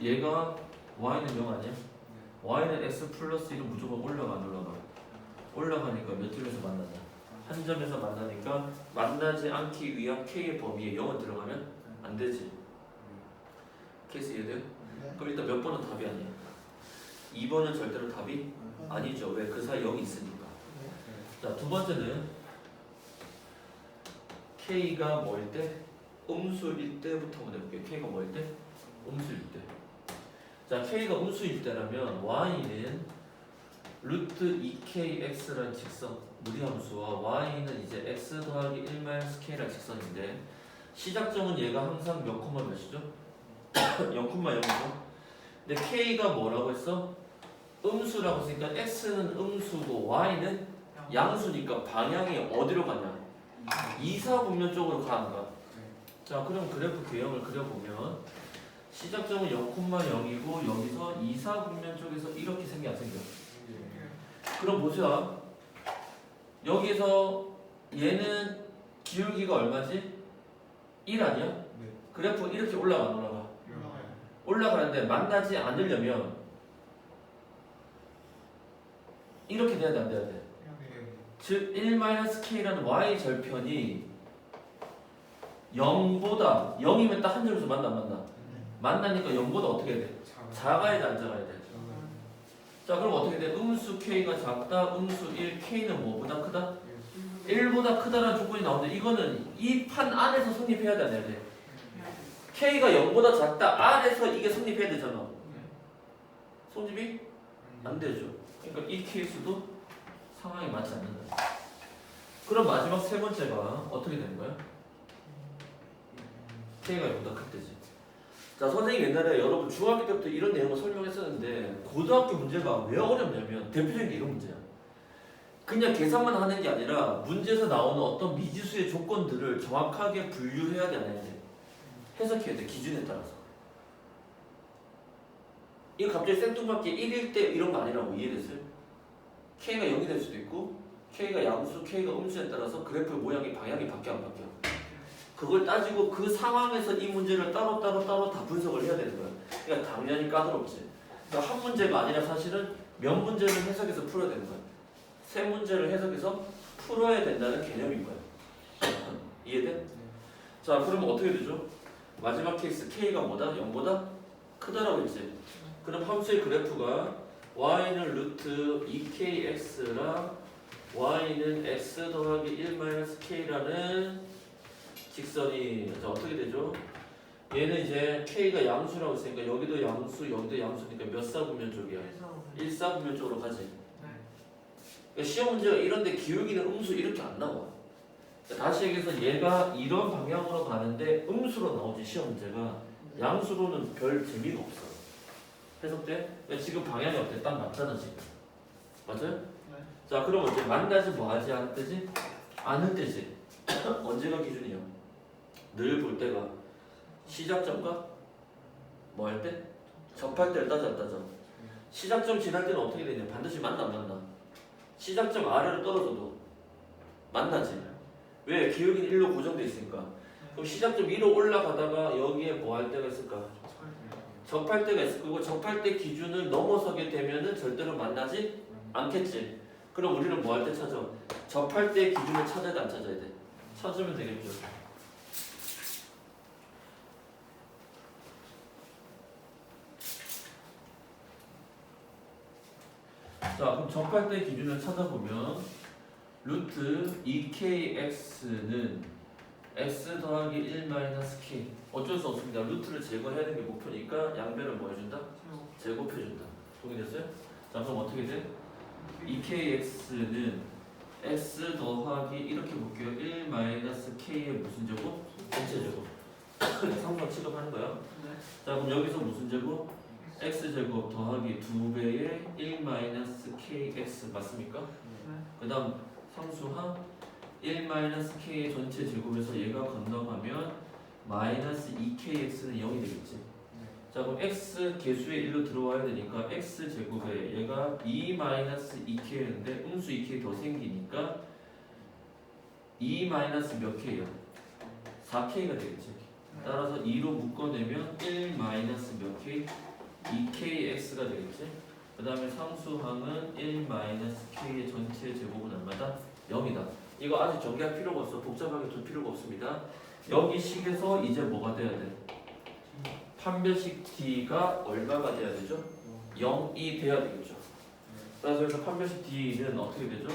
얘가 y는 0 아니야? y는 x 플러스 1은 무조건 올라가 안 올라가? 올라가니까 몇 점에서 만나냐? 한 점에서 만나니까 만나지 않기 위한 k의 범위에 0은 들어가면 안 되지. 케이스 이해돼요? 그럼 일단 몇 번은 답이 아니야? 2번은 절대로 답이 아니죠. 왜? 그 사이 0이 있으니까. 자, 두 번째는 k가 뭐일 때? 음수일 때부터 한번 해볼게요. k가 뭐일 때? 음수일 때. 자, k가 음수일 때라면 y는 루트 2kx라는 직선 무리함수와 y는 이제 x 더하기 1-k라는 직선인데 시작점은 얘가 항상 몇 콤마 몇이죠? 0,0이죠. 근데 k가 뭐라고 했어? 음수라고 했으니까 x는 음수고 y는 양수니까 방향이 어디로 가냐? 2, 4 분면 쪽으로 가 안 가? 자, 그럼 그래프 개형을 그려보면 시작점은 0,0이고 여기서 2, 4 분면 쪽에서 이렇게 생겨 안 생겨? 그럼 보자. 여기서 얘는 기울기가 얼마지? 1 아니야? 그래프 이렇게 올라가 안 올라가? 올라가는데 만나지 않으려면 이렇게 돼야 돼 안 돼야 돼? 즉 1-k라는 y 절편이 0보다 0이면 딱 한 점에서 만나 안 만나? 만나니까 0보다 어떻게 돼? 작아야 돼 안 작아야 돼? 자, 그럼 어떻게 돼? 음수 k가 작다, 음수 1, k는 뭐보다 크다? 1보다 크다라는 조건이 나오는데 이거는 이 판 안에서 성립해야 돼 안 해야 돼? k가 0보다 작다 안에서 이게 성립해야 되잖아. 성립이 안 되죠. 그러니까 이 케이스도 상황이 맞지 않는다. 그럼 마지막 세 번째가 어떻게 되는 거야? k가 0보다 클 때지. 자, 선생님 옛날에 여러분 중학교 때부터 이런 내용을 설명했었는데 고등학교 문제가 왜 어렵냐면 대표적인 게 이런 문제야. 그냥 계산만 하는 게 아니라 문제에서 나오는 어떤 미지수의 조건들을 정확하게 분류해야 돼 안 해야 돼? 해석해야 돼 기준에 따라서. 이거 갑자기 생뚱맞게 1일 때 이런 거 아니라고 이해됐어요? k가 0이 될 수도 있고 k가 양수, k가 음수에 따라서 그래프의 모양이 방향이 바뀌어 안 바뀌어? 그걸 따지고 그 상황에서 이 문제를 따로 다 분석을 해야 되는 거야. 그러니까 당연히 까다롭지. 그러니까 한 문제가 아니라 사실은 몇 문제를 해석해서 풀어야 되는 거야. 세 문제를 해석해서 풀어야 된다는 개념인 거야. 이해돼? 자, 그러면 어떻게 되죠? 마지막 케이스 k가 뭐다? 0보다 크다라고 했지. 그럼 함수의 그래프가 y는 루트 2kx랑 y는 x 더하기 1-k라는 직선이 자, 어떻게 되죠? 얘는 이제 k가 양수라고 했으니까 여기도 양수, 여기도 양수니까 몇 사분면 쪽이야? 1, 4분면 쪽으로 가지. 그러니까 시험 문제가 이런데 기울기는 음수 이렇게 안 나와. 그러니까 다시 얘기해서 얘가 이런 방향으로 가는데 음수로 나오지 시험 문제가. 양수로는 별 재미가 없어. 해석돼? 그러니까 지금 방향이 어때? 딱 맞잖아 지금. 맞아요? 자 그럼 이제 만나지 뭐하지 않은 때지? 아는 때지. 언제가 기준이야? 늘 볼 때가 시작점과 뭐 할 때? 접할 때를 따져 안 따져? 시작점 지날 때는 어떻게 되냐? 반드시 만나 안 만나? 시작점 아래로 떨어져도 만나지. 왜? 기울기는 1로 고정돼 있으니까. 그럼 시작점 위로 올라가다가 여기에 뭐 할 때가 있을까? 접할 때가 있을 거고 접할 때 기준을 넘어서게 되면은 절대로 만나지 않겠지. 그럼 우리는 뭐 할 때 찾아? 접할 때 기준을 찾아야 돼 안 찾아야 돼? 찾으면 되겠죠. 자 그럼 접할 때 기준을 찾아보면 루트 2kx는 x 더하기 1 마이너스 k 어쩔 수 없습니다. 루트를 제거해야 되는 게 목표니까 양변을 뭐 해준다? 제곱해준다. 동의됐어요? 자 그럼 어떻게 돼? 2kx는 x 더하기 이렇게 볼게요. 1 마이너스 k의 무슨 제곱? 전체 제곱. 상수가 취급하는 거야. 자 그럼 여기서 무슨 제곱? x제곱 더하기 2배의 1 마이너스 kx 맞습니까? 그 다음 상수항 1 마이너스 k의 전체 제곱에서 얘가 건너가면 마이너스 2kx는 0이 되겠지. 자 그럼 x 개수의 1로 들어와야 되니까 x제곱에 얘가 2 마이너스 2k였는데 음수 2k 더 생기니까 2 마이너스 몇 k야? 4k가 되겠지. 따라서 2로 묶어내면 1 마이너스 몇 k? 2kx가 되겠지. 그 다음에 상수항은 1 마이너스 k의 전체 제곱은 얼마다? 0이다. 이거 아직 전개할 필요가 없어. 복잡하게 둘 필요가 없습니다. 여기 식에서 이제 뭐가 돼야 돼? 판별식 t가 얼마가 돼야 되죠? 0이 돼야 되겠죠. 그래서 여기서 판별식 t는 어떻게 되죠?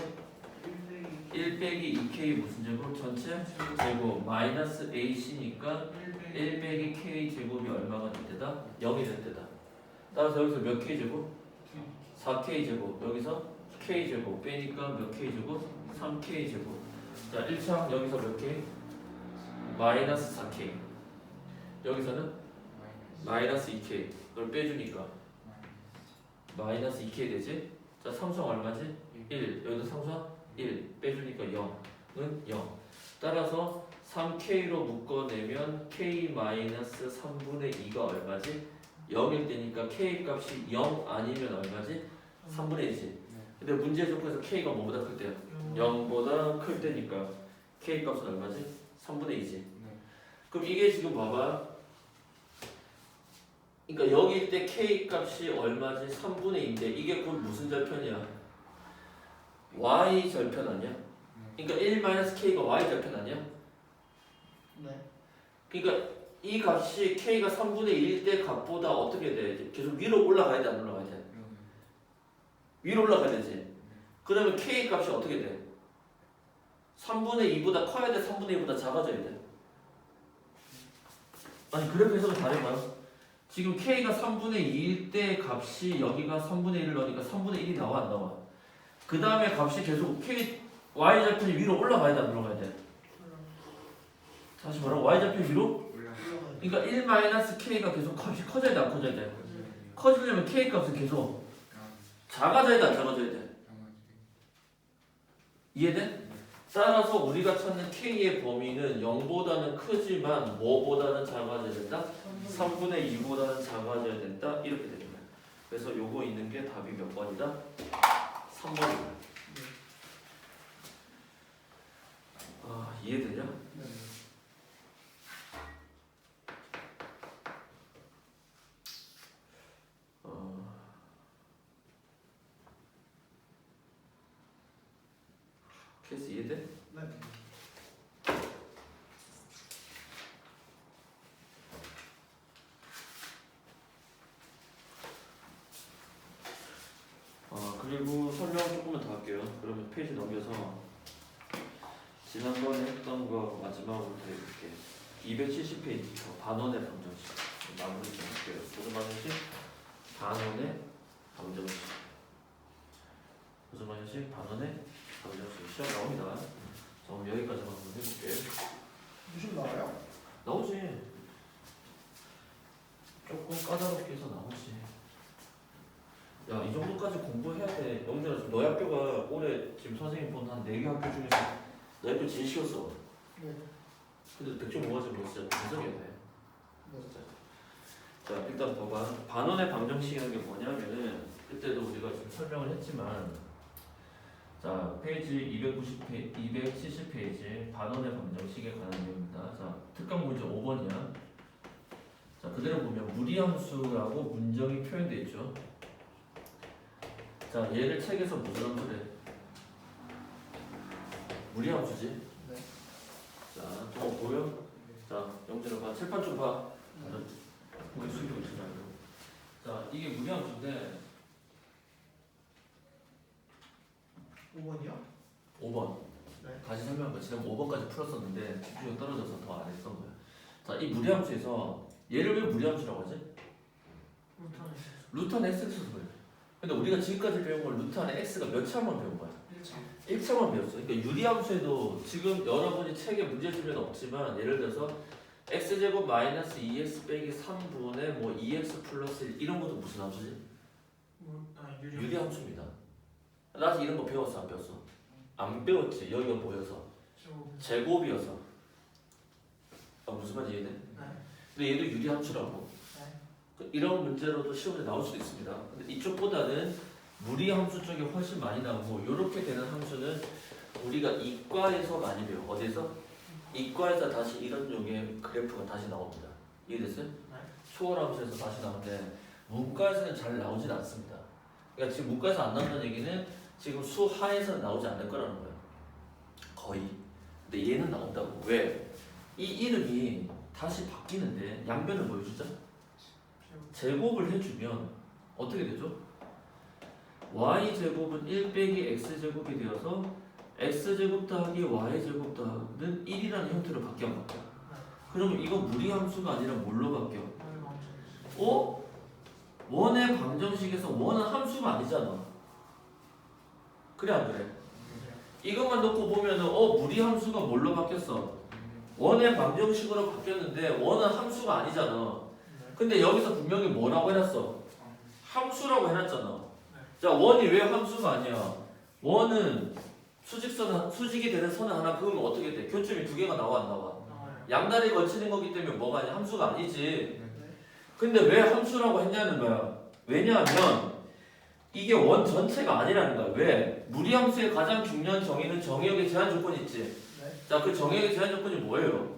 1 빼기 2k 무슨 제곱? 전체 제곱 마이너스 ac니까 1 빼기 k 제곱이 얼마가 될 때다? 0이 될 때다. 따라서 여기서 몇 k 제곱? 4k 제곱. 여기서 k 제곱 빼니까 몇 k 제곱? 3k 제곱. 자 1차항 여기서 몇 k? 마이너스 4k. 여기서는 마이너스 2k. 이걸 빼주니까 마이너스 2k 되지? 자 상수항 얼마지? 1. 여기도 상수항 1. 빼주니까 0은 0. 따라서 3k로 묶어내면 k 마이너스 3분의 2가 얼마지? 0일 때니까 k 값이 0 아니면 얼마지? 3분의 1이지. 근데 문제 조건에서 k가 뭐보다 클 때야? 0보다 클 때니까 k 값은 얼마지? 3분의 2지. 그럼 이게 지금 봐봐. 그러니까 여기일 때 k 값이 얼마지? 3분의 2인데 이게 곧 무슨 절편이야? y 절편 아니야? 그러니까 1-k가 y 절편 아니야? 네. 그러니까 이 값이 k가 3분의 1일 때 값보다 어떻게 돼? 계속 위로 올라가야 돼? 안 올라가야 돼? 위로 올라가야 되지? 그러면 k 값이 어떻게 돼? 3분의 2보다 커야 돼? 3분의 2보다 작아져야 돼? 아니 그래프 해석을 잘해봐요. 지금 k가 3분의 2일 때 값이 여기가 3분의 1을 넣으니까 3분의 1이 나와 안 나와? 그 다음에 값이 계속 k y절편이 위로 올라가야 돼? 안 올라가야 돼? 다시 뭐라고? y절편이 위로? 그러니까 1-k가 계속 값이 커져야 돼? 안 커져야 돼? 커지려면 k 값은 계속 작아져야 돼? 안 작아져야 돼? 이해돼? 따라서 우리가 찾는 k의 범위는 0보다는 크지만 뭐보다는 작아져야 된다? 3분의 2보다는 작아져야 된다? 이렇게 되는 거야. 그래서 요거 있는 게 답이 몇 번이다? 3번이다. 아 이해되냐? 케이스 이해돼? 네. 그리고 설명 조금만 더 할게요. 그러면 페이지 넘겨서 지난번에 했던 거 마지막으로 더 해볼게. 270페이지 반원의 방정식 마무리 좀 할게요. 무슨 방정식? 반원의 방정식. 무슨 방정식? 반원의 방정식. 시험 나옵니다. 자, 그럼 여기까지만 한번 해볼게. 무슨 나와요? 나오지. 조금 까다롭게 해서 나오지. 야, 이 정도까지 공부해야 돼. 영준아, 지금 너희 학교가 올해 지금 선생님 본 한 4개 학교 중에서 너희 학교 제일 쉬웠어. 네. 근데 100점 못 맞으면 진짜 분석이었네. 네. 자, 일단 봐봐. 반원의 방정식이라는 게 뭐냐면은 그때도 우리가 지금 설명을 했지만 자, 페이지 270페이지 반원의 방정식에 관한 내용입니다. 자, 특강 문제 5번이야. 자, 그대로 보면 무리함수라고 문정이 표현되어 있죠. 자, 얘를 책에서 무슨 함수래? 무리함수지? 네. 자, 또 보여? 자, 영준아 봐. 칠판 좀 봐. 고개 숙이고 있지 말고. 자, 이게 무리함수인데 5번이요? 5번. 네. 다시 설명한 거 지난 5번까지 풀었었는데 집중력 떨어져서 더 안 했던 거야. 자, 이 무리함수에서 얘를 왜 무리함수라고 하지? 루트 안에 x를 써서 그래. 근데 우리가 지금까지 배운 건 루트 안에 x가 몇 차만 배운 거야? 1차. 1차만 배웠어. 그러니까 유리함수에도 지금 여러분이 책에 문제 주면 없지만 예를 들어서 x제곱 마이너스 2x 빼기 3분의 뭐 2x 플러스 1 이런 것도 무슨 함수지? 유리함수입니다. 나 아직 이런 거 배웠어 안 배웠어? 안 배웠지. 여기가 뭐여서? 제곱이어서. 아, 무슨 말인지 이해돼? 네. 근데 얘도 유리함수라고. 이런 문제로도 시험에 나올 수도 있습니다. 근데 이쪽보다는 무리함수 쪽이 훨씬 많이 나오고 이렇게 되는 함수는 우리가 이과에서 많이 배워. 어디서? 이과에서 다시 이런 종의 그래프가 다시 나옵니다. 이해됐어요? 초월함수에서 다시 나오는데 문과에서는 잘 나오진 않습니다. 그러니까 지금 문과에서 안 나온다는 얘기는 지금 수하에서는 나오지 않을 거라는 거예요. 거의. 근데 얘는 나온다고. 왜? 이 이름이 다시 바뀌는데 양변을 보여주자. 제곱을 해주면 어떻게 되죠? y제곱은 1 빼기 x제곱이 되어서 x제곱 더하기 y제곱 더하기는 1이라는 형태로 바뀌어 바뀌어. 그러면 이거 무리함수가 아니라 뭘로 바뀌어? 어? 원의 방정식에서 원은 함수가 아니잖아. 그래 안 그래? 이것만 놓고 보면은 무리함수가 뭘로 바뀌었어? 원의 방정식으로 바뀌었는데 원은 함수가 아니잖아. 근데 여기서 분명히 뭐라고 해놨어? 함수라고 해놨잖아. 자, 원이 왜 함수가 아니야? 원은 수직이 되는 선을 하나 그으면 어떻게 돼? 교점이 2개가 나와 안 나와? 양다리 걸치는 거기 때문에 뭐가 아니야? 함수가 아니지. 근데 왜 함수라고 했냐는 거야. 왜냐하면 이게 원 전체가 아니라는 거야. 왜? 무리함수의 가장 중요한 정의는 정의역의 제한 조건이 있지. 자, 그 정의역의 제한 조건이 뭐예요?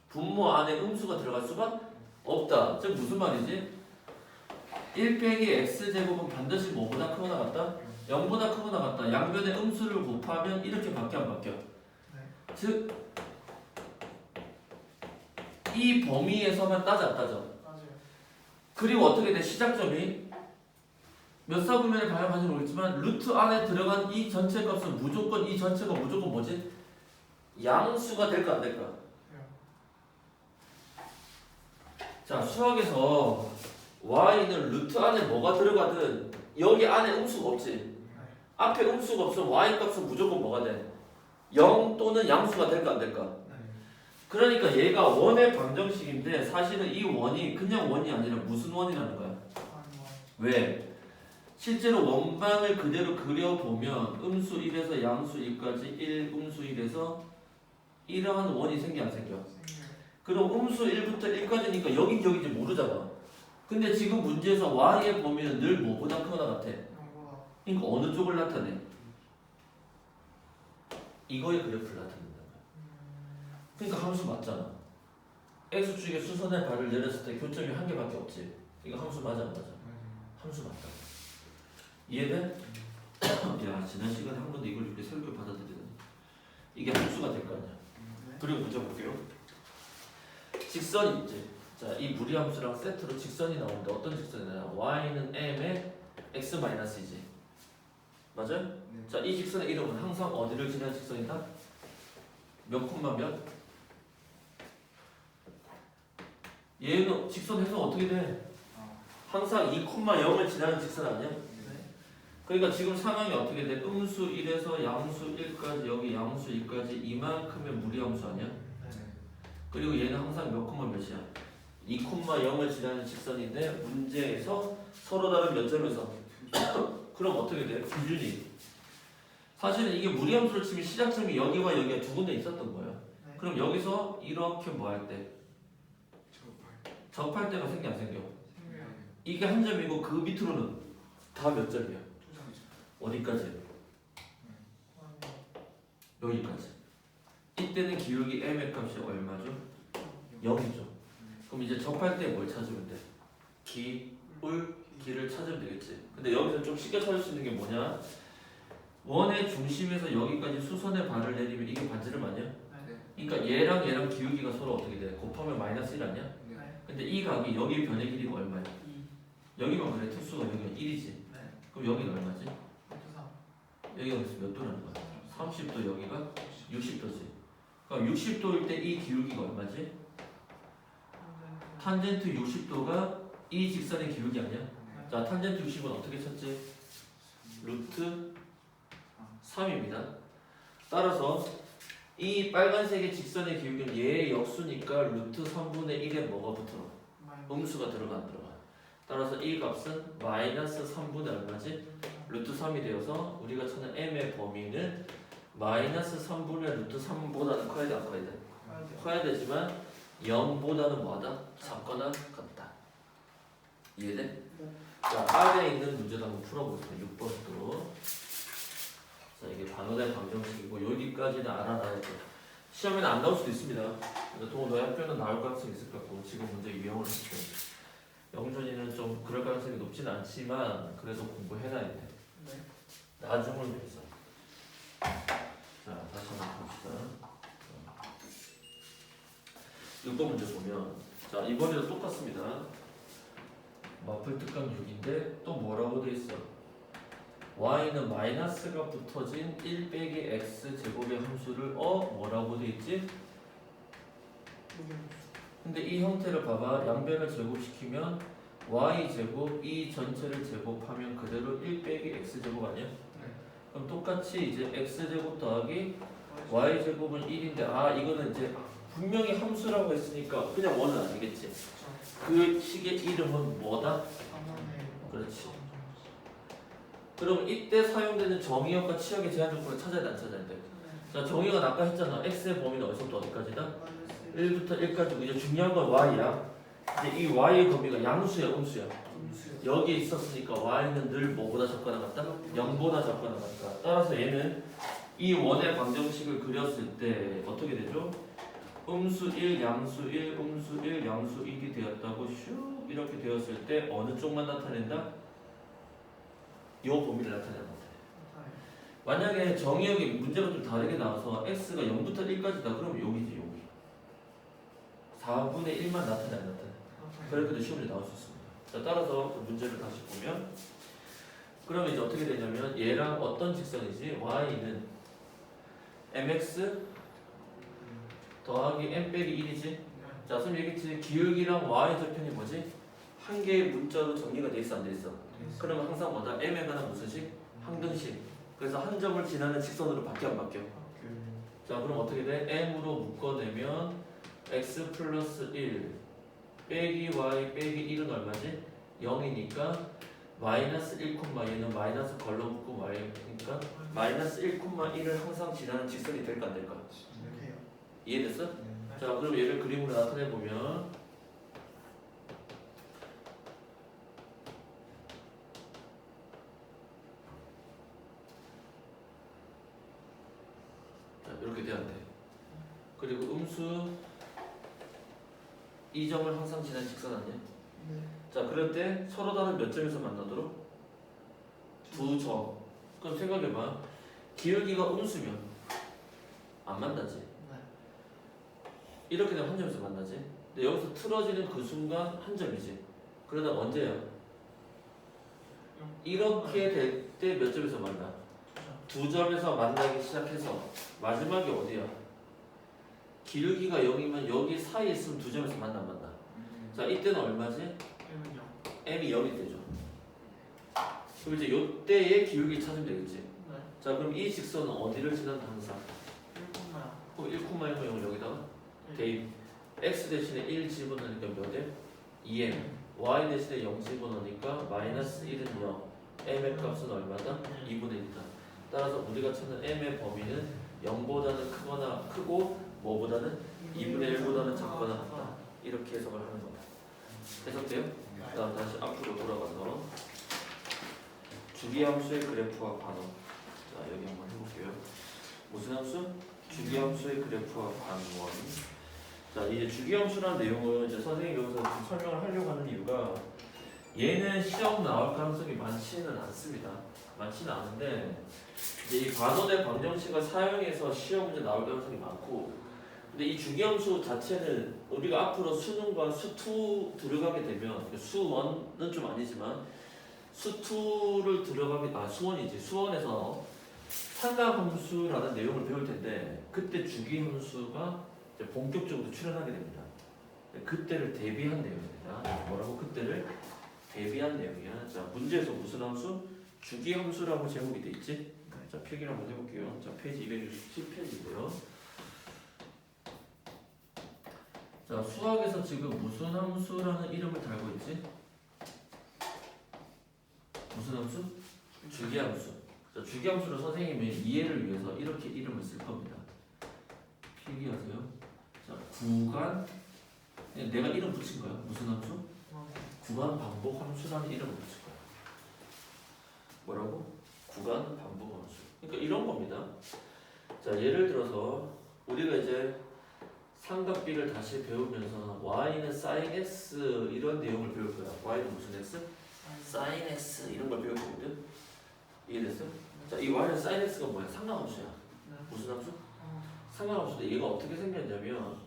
분모 안에 음수가 들어갈 수가 없다. 즉 무슨 말이지? 1 빼기 x제곱은 반드시 뭐보다 크거나 같다? 0보다 크거나 같다. 양변의 음수를 곱하면 이렇게 밖에 안 바뀌어. 즉 이 범위에서만 따져 안 따져. 그리고 어떻게 돼? 시작점이 몇 사분면의 방향 가지고 모르겠지만 루트 안에 들어간 이 전체 값은 무조건 이 전체가 무조건 뭐지? 양수가 될까 안 될까? 자, 수학에서 y는 루트 안에 뭐가 들어가든 여기 안에 음수가 없지. 앞에 음수가 없으면 y 값은 무조건 뭐가 돼? 0 또는 양수가 될까 안 될까? 그러니까 얘가 원의 방정식인데 사실은 이 원이 그냥 원이 아니라 무슨 원이라는 거야? 왜? 실제로 원방을 그대로 그려보면 음수 1에서 양수 2까지 1, 음수 1에서 이러한 원이 생겨 안 생겨? 그럼 음수 1부터 1까지니까 여긴 여기인지 모르잖아. 근데 지금 문제에서 y의 범위는 늘 뭐보다 크거나 같아? 그러니까 어느 쪽을 나타내? 이거의 그래프를 나타낸다. 그러니까 함수 맞잖아. x축에 수선의 발을 내렸을 때 교점이 한 개밖에 없지. 이거 함수 맞아 안 맞아? 함수 맞다. 이해돼? 야, 지난 시간에 한 번도 이걸 이렇게 설교 받아들이더니 이게 함수가 될 거 아니야. 그리고 문제 볼게요. 직선이 있지. 자, 이 무리함수랑 세트로 직선이 나오는데 어떤 직선이냐? y는 m에 x-이지. 맞아요? 자, 이 직선의 이름은 항상 어디를 지나는 직선이다? 몇 콤마 몇? 얘는 직선 해서 어떻게 돼? 항상 2,0을 지나는 직선 아니야? 그러니까 지금 상황이 어떻게 돼? 음수 1에서 양수 1까지 여기 양수 2까지 이만큼의 무리함수 아니야? 그리고 얘는 항상 몇 콤마 몇이야? 2,0을 지나는 직선인데 문제에서 서로 다른 몇 점에서? 그럼 어떻게 돼? 기준이 사실은 이게 무리함수를 치면 시작점이 여기와 여기가 두 군데 있었던 거예요. 네. 그럼 여기서 이렇게 뭐 할 때? 접할 때가 생겨 안 생겨? 생겨요. 이게 한 점이고 그 밑으로는 다 몇 점이야? 두 장. 어디까지? 아, 여기까지. 이때는 기울기 m의 값이 얼마죠? 0이죠. 그럼 이제 접할 때 뭘 찾으면 돼? 기를 찾으면 되겠지. 근데 여기서 좀 쉽게 찾을 수 있는 게 뭐냐? 원의 중심에서 여기까지 수선의 발을 내리면 이게 반지름 아니야? 그러니까 얘랑 기울기가 서로 어떻게 돼? 곱하면 마이너스 1 아니야? 네. 근데 이 각이 여기 변의 길이가 얼마야? 2. 여기만 그래 특수가 여기가 1이지. 네. 그럼 여기는 얼마지? 3. 여기가 몇 도라는 거야? 30도 여기가 60도지. 그럼 60도일 때 이 기울기가 얼마지? 탄젠트 60도가 이 직선의 기울기 아니야? 자, 탄젠트 60은 어떻게 찾지? 루트 3입니다. 따라서 이 빨간색의 직선의 기울기는 얘의 역수니까 루트 3분의 1에 뭐가 붙어? 음수가 들어가 안 들어가? 따라서 이 값은 마이너스 3분의 얼마지? 루트 3이 되어서 우리가 찾는 m의 범위는 마이너스 3분의 루트 3보다는 커야 돼 안 커야 돼? 커야 되지만 0보다는 뭐하다? 작거나 같다. 이해돼? 네. 자, 아래에 있는 문제도 한번 풀어보겠습니다. 6번도. 자, 이게 방어대 방정식이고 여기까지는 알아놔야 돼. 시험에는 안 나올 수도 있습니다. 근데 동호 너의 학교는 나올 가능성이 있을 것 같고 지금 문제 유형을 했을 때 영준이는 좀 그럴 가능성이 높진 않지만 그래도 공부해놔야 돼. 네. 나중을 위해서. 자, 다시 한번 봅시다. 6번 문제 보면 자, 이번에도 똑같습니다. 마플 특강 6인데 또 뭐라고 돼 있어? y는 마이너스가 붙어진 1 빼기 x 제곱의 함수를 뭐라고 돼 있지? 근데 이 형태를 봐봐. 양변을 제곱시키면 y 제곱 이 전체를 제곱하면 그대로 1 빼기 x 제곱 아니야? 그럼 똑같이 이제 x 제곱 더하기 y 제곱은 1인데 이거는 이제 분명히 함수라고 했으니까 그냥 원은 아니겠지. 그 식의 이름은 뭐다? 그렇지. 그럼 이때 사용되는 정의역과 치역의 제한 조건을 찾아야 돼 안 찾아야 돼? 자, 정의역은 아까 했잖아. x의 범위는 어디서부터 어디까지다? 1부터 1까지고 이제 중요한 건 y야. 이제 이 y의 범위가 양수야 음수야? 여기에 있었으니까 y는 늘 뭐보다 작거나 같다? 0보다 작거나 같다. 따라서 얘는 이 원의 방정식을 그렸을 때 어떻게 되죠? 음수 1, 양수 1, 음수 1, 양수 1이 되었다고 슉 이렇게 되었을 때 어느 쪽만 나타낸다? 요 범위를 나타낸다. 만약에 정의역이 문제가 좀 다르게 나와서 x가 0부터 1까지다 그러면 여기지 여기 4분의 1만 나타내 안 나타내? 그렇게도 시험에 나올 수 있습니다. 자, 따라서 그 문제를 다시 보면 그러면 이제 어떻게 되냐면 얘랑 어떤 직선이지? y는 mx 더하기 m 빼기 1이지? 자, 선생님 얘기했지? 기울기랑 y 절편이 뭐지? 한 개의 문자로 정리가 돼 있어 안 돼 있어? 그러면 항상 뭐다? m에 관한 무슨 식? 항등식. 그래서 한 점을 지나는 직선으로 바뀌어 안 바뀌어? 자, 그럼 어떻게 돼? m으로 묶어내면 x 플러스 1 빼기 y 빼기 1은 얼마지? 0이니까 마이너스 1, 얘는 마이너스 걸러붙고 y니까 마이너스 1,1을 항상 지나는 직선이 될까 안 될까? 이해됐어? 자, 그럼 얘를 그림으로 나타내보면 자, 이렇게 돼야 돼. 그리고 음수 이 점을 항상 지나는 직선 아니야? 자, 그럴 때 서로 다른 몇 점에서 만나도록? 두 점. 그럼 생각해봐. 기울기가 음수면 안 만나지? 이렇게 되면 한 점에서 만나지? 근데 여기서 틀어지는 그 순간 한 점이지. 그러다 언제야? 이렇게 될 때 몇 점에서 만나? 두 점에서 만나기 시작해서 마지막이 어디야? 기울기가 0이면 여기 사이에 있으면 두 점에서 만나 안 만나? 자, 이때는 얼마지? m이 0이 되죠. 그럼 이제 요때의 기울기 찾으면 되겠지. 자, 그럼 이 직선은 어디를 지난다 항상? 1,0을 여기다가 대입. x 대신에 1 집어넣으니까 몇에? 2m. y 대신에 0 집어넣으니까 마이너스 1은 0. m의 값은 얼마다? 2분의 1이다. 따라서 우리가 찾는 m의 범위는 0보다는 크거나 크고 뭐보다는 2분의 1보다는 작거나 같다. 이렇게 해석을 하는 겁니다. 해석돼요? 그다음 다시 앞으로 돌아가서 주기함수의 그래프와 반응. 자 여기 한번 해볼게요. 무슨 함수? 주기함수의 그래프와 반응. 자 이제 주기함수라는 내용을 이제 선생님이 여기서 좀 설명을 하려고 하는 이유가 얘는 시험 나올 가능성이 많지는 않습니다. 많지는 않은데 이제 이 관원의 방정식을 사용해서 시험 문제 나올 가능성이 많고 근데 이 주기함수 자체는 우리가 앞으로 수능과 수2 들어가게 되면 수1은 좀 아니지만 수2를 들어가게 수원이지 수원에서 삼각함수라는 내용을 배울 텐데 그때 주기함수가 이제 본격적으로 출현하게 됩니다. 그때를 대비한 내용입니다. 뭐라고 그때를 대비한 내용이야. 자 문제에서 무슨 함수? 주기함수라고 제목이 돼 있지? 자 필기를 한번 해볼게요. 자 페이지 267페이지고요. 자 수학에서 지금 무슨 함수라는 이름을 달고 있지? 무슨 함수? 주기함수. 자 주기함수를 선생님이 이해를 위해서 이렇게 이름을 쓸 겁니다. 필기하세요. 자 구간 내가 이름 붙인 거야. 무슨 함수? 구간 반복 함수라는 이름을 붙일 거야. 뭐라고? 구간 반복 함수. 그러니까 이런 겁니다. 자 예를 들어서 우리가 이제 삼각비를 다시 배우면서 y는 sin x 이런 내용을 배울 거야. y는 무슨 x? sin x 이런 걸 배울 거거든. 이해됐어? 자 이 y는 sin x가 뭐야? 상각함수야. 무슨 함수? 상각함수인데 얘가 어떻게 생겼냐면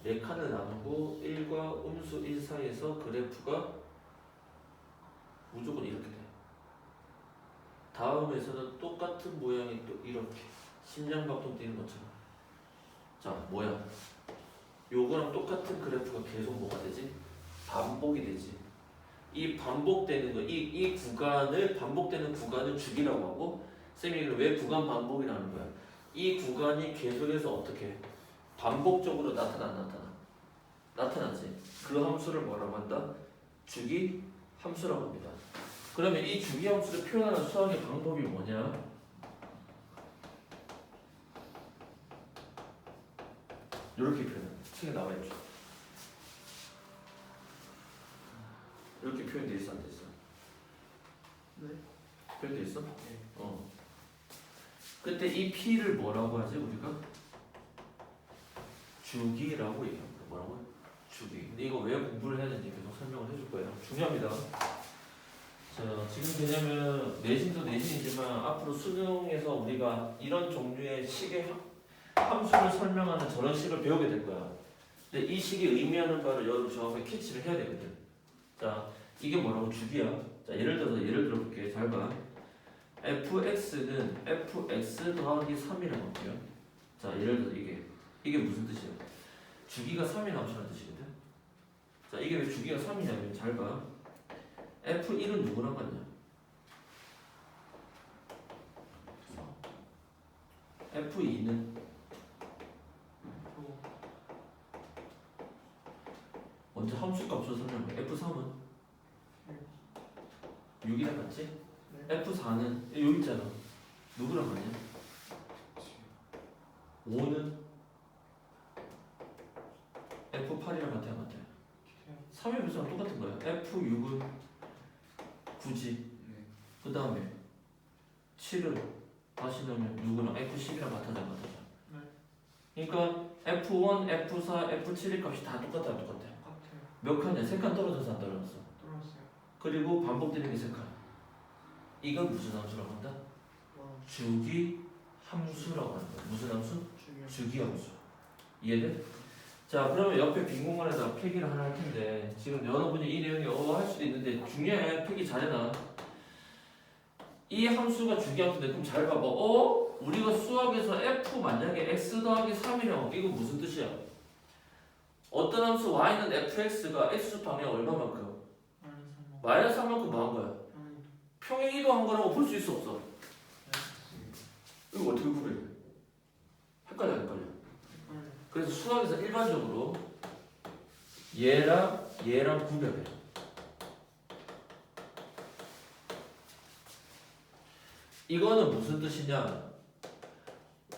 네 칸을 나누고 1과 음수 1 사이에서 그래프가 무조건 이렇게 돼. 다음에서는 똑같은 모양이 또 이렇게 심장박동 뛰는 것처럼. 자 뭐야? 요거랑 똑같은 그래프가 계속 뭐가 되지? 반복이 되지. 이 반복되는 거, 이 구간을 반복되는 구간을 주기라고 하고 쌤이 왜 구간 반복이라는 거야? 이 구간이 계속해서 어떻게 반복적으로 나타나지. 그 함수를 뭐라고 한다? 주기 함수라고 합니다. 그러면 이 주기 함수를 표현하는 수학의 방법이 뭐냐? 이렇게 표현. 책에 나와 있죠. 이렇게 표현돼 있어 안 돼 있어? 네. 표현돼 있어? 그때 이 p를 뭐라고 하지 우리가? 주기라고 얘기합니다. 뭐라고? 주기. 근데 이거 왜 공부를 해야 되는지 계속 설명을 해줄 거예요. 중요합니다. 자, 지금 왜냐면 내신도 내신이지만 앞으로 수능에서 우리가 이런 종류의 식의 함수를 설명하는 저런 식을 배우게 될 거야. 근데 이 식이 의미하는 바를 여러분 정확하게 캐치를 해야 되거든. 자, 이게 뭐라고? 주기야. 자, 예를 들어볼게. 잘 봐. fx는 fx 더하기 3이라고 할게요. 자, 예를 들어서 이게 무슨 뜻이야? 주기가 3이 나오시는 뜻이거든. 자, 이게 왜 주기가 3이냐면 잘 봐. F1은 누구랑 같냐? F2는 먼저 함수 값으로 설명해. F3은 6이랑 같지? F4는 여기 있잖아. 누구랑 같냐? 5는 F8이랑 같아 안 같아? 3의 배수랑 똑같은 거야. F6은 9지. 그 다음에 7은 다시 넣으면 누구랑 F10이랑 같아져 안 같아져? 그러니까 F1, F4, F7의 값이 다 똑같아 안 똑같아? 몇 칸이야? 3칸 떨어져서 안 떨어졌어? 그리고 반복되는 게 3칸. 이건 무슨 함수라고 한다? 주기 함수라고 하는 거야. 무슨 함수? 주기 함수. 이해돼? 자 그러면 옆에 빈 공간에다 필기를 하나 할 텐데 지금 여러분이 이 내용이 할 수도 있는데 중요해. 필기 잘해놔. 이 함수가 주기 함수인데 그럼 잘 봐봐. 우리가 수학에서 f 만약에 x 더하기 3이라고 이거 무슨 뜻이야? 어떤 함수 y는 fx가 x 방향 얼마만큼? 마이너스 3만큼 뭐 한 거야? 평행 이동한 거라고 볼 수 있어 없어? 이거 어떻게 구해? 헷갈려. 그래서 수학에서 일반적으로 얘랑 구별해. 이거는 무슨 뜻이냐?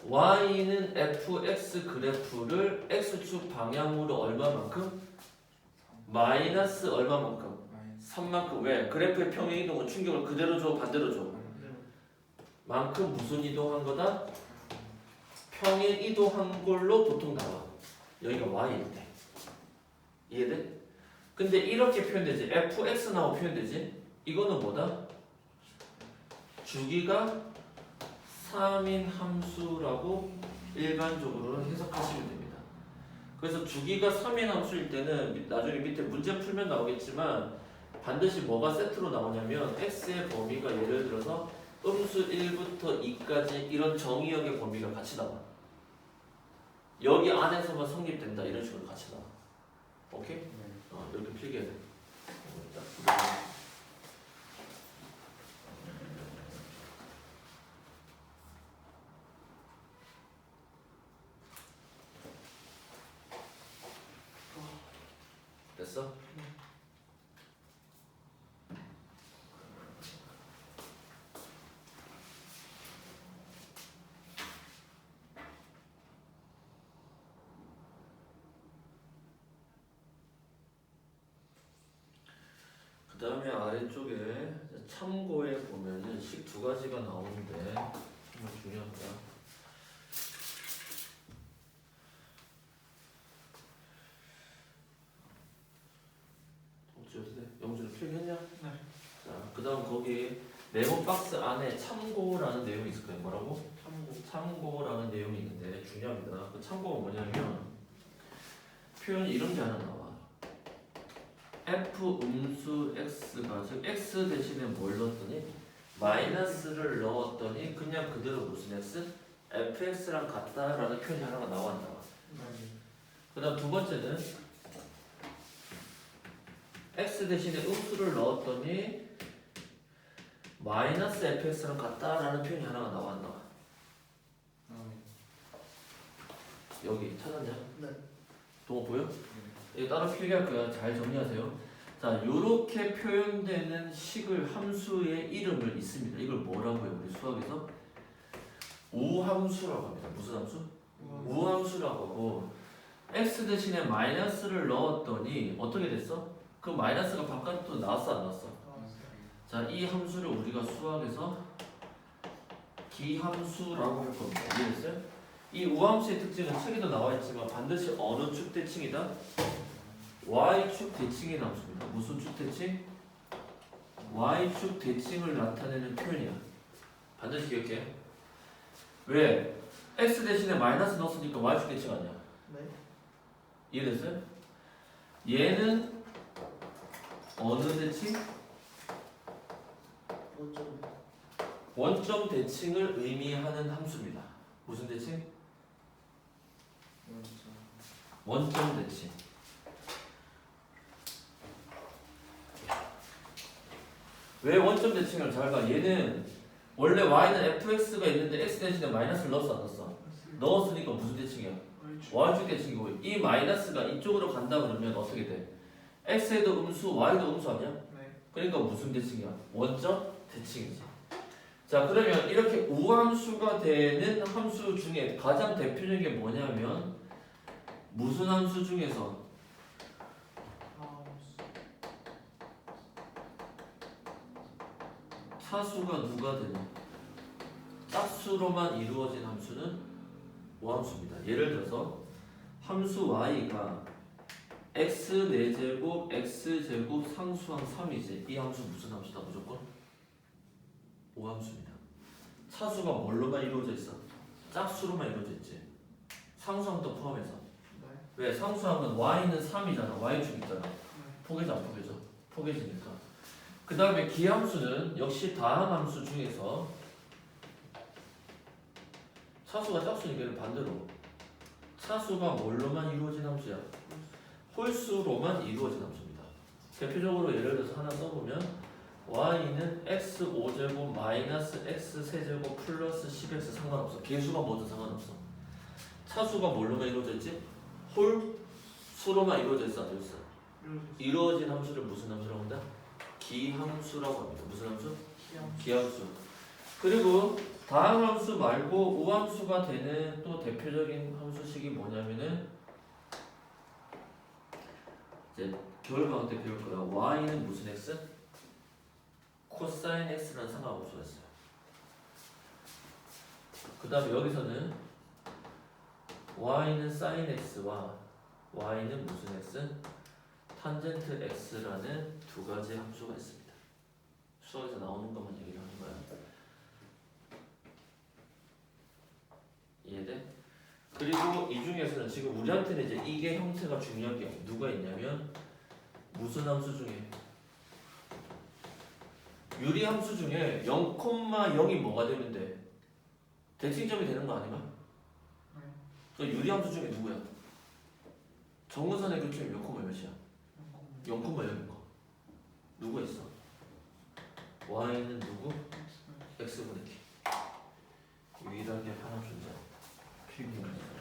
y는 fx 그래프를 x축 방향으로 얼마만큼? 마이너스 얼마만큼? 3만큼. 왜? 그래프의 평행 이동은 충격을 그대로 줘 반대로 줘? 만큼 무슨 이동한 거다? 평행 이동한 걸로 보통 나와. 여기가 y일 때. 이해돼? 근데 이렇게 표현되지. fx 나오고 표현되지. 이거는 뭐다? 주기가 3인 함수라고 일반적으로는 해석하시면 됩니다. 그래서 주기가 3인 함수일 때는 나중에 밑에 문제 풀면 나오겠지만 반드시 뭐가 세트로 나오냐면 x의 범위가 예를 들어서 음수 1부터 2까지 이런 정의역의 범위가 같이 나와. 여기 안에서만 성립된다 이런 식으로 같이 나와. 오케이? 이렇게 필기해야 돼. 됐어? 그 다음에 아래쪽에 참고에 보면은 식 두 가지가 나오는데 정말 중요합니다. 영준이 필기했냐? 네. 자, 그 다음 거기 메모 박스 안에 참고라는 내용이 있을 거예요. 뭐라고? 참고라는 내용이 있는데 중요합니다. 그 참고가 뭐냐면 표현이 이런 게 하나 나와. f 음수 x가 즉 x 대신에 뭘 넣었더니 마이너스를 넣었더니 그냥 그대로 무슨 x? fx랑 같다라는 표현이 하나가 나와. 그 다음 두 번째는 x 대신에 음수를 넣었더니 마이너스 fx랑 같다라는 표현이 하나가 나와. 여기 찾았냐? 네. 동호 보여? 이거 따로 필기할 거야. 잘 정리하세요. 자, 요렇게 표현되는 식을 함수의 이름을 있습니다. 이걸 뭐라고 해요? 우리 수학에서 우함수라고 합니다. 무슨 함수? 우함수라고 하고 x 대신에 마이너스를 넣었더니 어떻게 됐어? 그 마이너스가 바깥으로 나왔어 안 나왔어? 자, 이 함수를 우리가 수학에서 기함수라고 할 겁니다. 이해됐어요? 이 우함수의 특징은 책에도 나와 있지만 반드시 어느 축 대칭이다? y축 대칭의 함수입니다. 무슨 축 대칭? y축 대칭을 나타내는 표현이야. 반드시 기억해. 왜? x 대신에 마이너스 넣었으니까 y축 대칭 아니야. 네. 이해됐어요? 얘는 어느 대칭? 원점 대칭을 의미하는 함수입니다. 무슨 대칭? 원점 대칭. 왜 원점 대칭을 잘 봐? 얘는 원래 y는 fx가 있는데 x 대신에 마이너스를 넣었어 안 넣었어? 넣었으니까 무슨 대칭이야? y축 대칭이고 이 마이너스가 이쪽으로 간다 그러면 어떻게 돼? x에도 음수, y도 음수 아니야? 네. 그러니까 무슨 대칭이야? 원점 대칭이지. 자, 그러면 이렇게 우함수가 되는 함수 중에 가장 대표적인 게 뭐냐면 무슨 함수 중에서 차수가 누가 되냐? 짝수로만 이루어진 함수는 우함수입니다. 예를 들어서 함수 y가 x 4제곱 x제곱 상수항 3이지. 이 함수 무슨 함수다? 무조건 우함수입니다. 차수가 뭘로만 이루어져 있어? 짝수로만 이루어져 있지. 상수항도 포함해서. 네. 왜? 상수항은 y는 3이잖아. y축 있잖아. 포개지 안 포개져? 포개지니까. 그 다음에 기함수는 역시 다항 함수 중에서 차수가 짝수니까 얘는 반대로 차수가 뭘로만 이루어진 함수야? 홀수로만 이루어진 함수입니다. 대표적으로 예를 들어서 하나 써보면 y는 x 5제곱 마이너스 x 세제곱 플러스 10x 상관없어. 개수가 뭐든 상관없어. 차수가 뭘로만 이루어져 있지? 홀수로만 이루어져 있어 안 되어 있어? 이루어진 함수를 무슨 함수라고 한다? 기함수라고 합니다. 무슨 함수? 기함수. 그리고 다항함수 말고 우함수가 되는 또 대표적인 함수식이 뭐냐면은 이제 겨울방학 때 배울 거라 y는 무슨 x? 코사인 x라는 상하함수가 있어요. 그 다음에 여기서는 y는 sin x와 y는 무슨 x? 탄젠트 x라는 두 가지 함수가 있습니다. 수학에서 나오는 것만 얘기를 하는 거야. 이해돼? 그리고 이 중에서는 지금 우리한테는 이제 이게 형태가 중요한 게 누가 있냐면 무슨 함수 중에 유리 함수 중에 0,0이 뭐가 되면 돼? 대칭점이 되는 거 아닌가? 그 유리 함수 중에 누구야? 정근선의 교점이 몇 콤마 몇이야? 0,0인 거. 누가 있어? y는 누구? x분의 t. 유일하게 하나 존재. 필기는.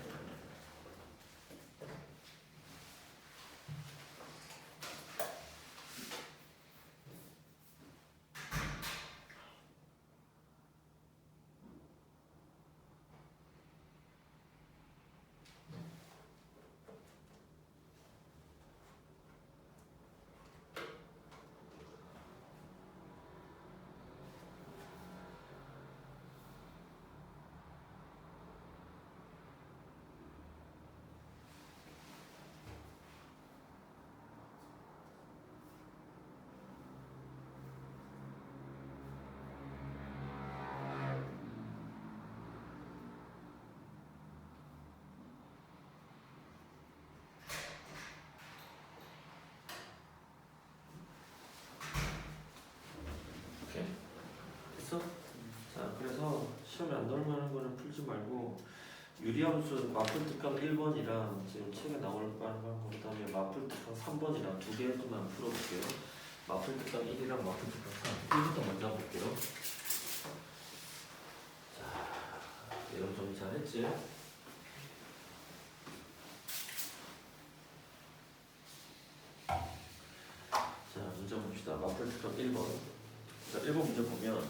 됐어? 자, 그래서 시험에 안 나올 만한 거는 풀지 말고 유리함수 마플 특강 1번이랑 지금 책에 나올 만한 거 그다음에 마플 특강 3번이랑 두 개만 풀어볼게요. 마플 특강 1이랑 마플 특강 3 1부터 먼저 볼게요. 자, 여러분 좀 잘했지? 자, 문제 봅시다. 마플 특강 1번. 자, 1번 문제 보면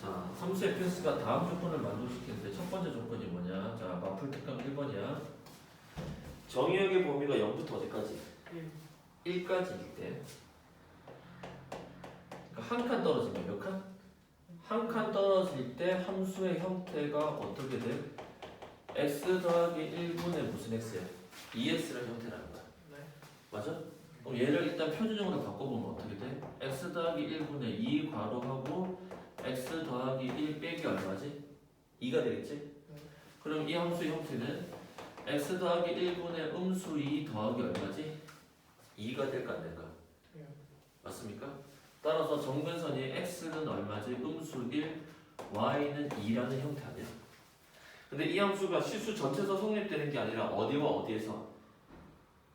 자, 함수의 패스가 다음 조건을 만족시키는데 첫 번째 조건이 뭐냐? 자, 마플 특강 1번이야. 정의역의 범위가 0부터 어디까지? 1까지일 때. 그러니까 한 칸 떨어지면 몇 칸? 한 칸 떨어질 때 함수의 형태가 어떻게 돼? x 더하기 1분의 무슨 x야? 2x라는 형태라는 거야. 네. 맞아? 그럼 얘를 일단 표준형으로 바꿔보면 어떻게 돼? x 더하기 1분의 2 괄호하고 x 더하기 1 빼기 얼마지? 2가 되겠지? 그럼 이 함수의 형태는 x 더하기 1분의 음수 2 더하기 얼마지? 2가 될까 안 될까? 맞습니까? 따라서 정근선이 x는 얼마지? 음수 1, y는 2라는 형태 아니야? 근데 이 함수가 실수 전체에서 성립되는 게 아니라 어디와 어디에서?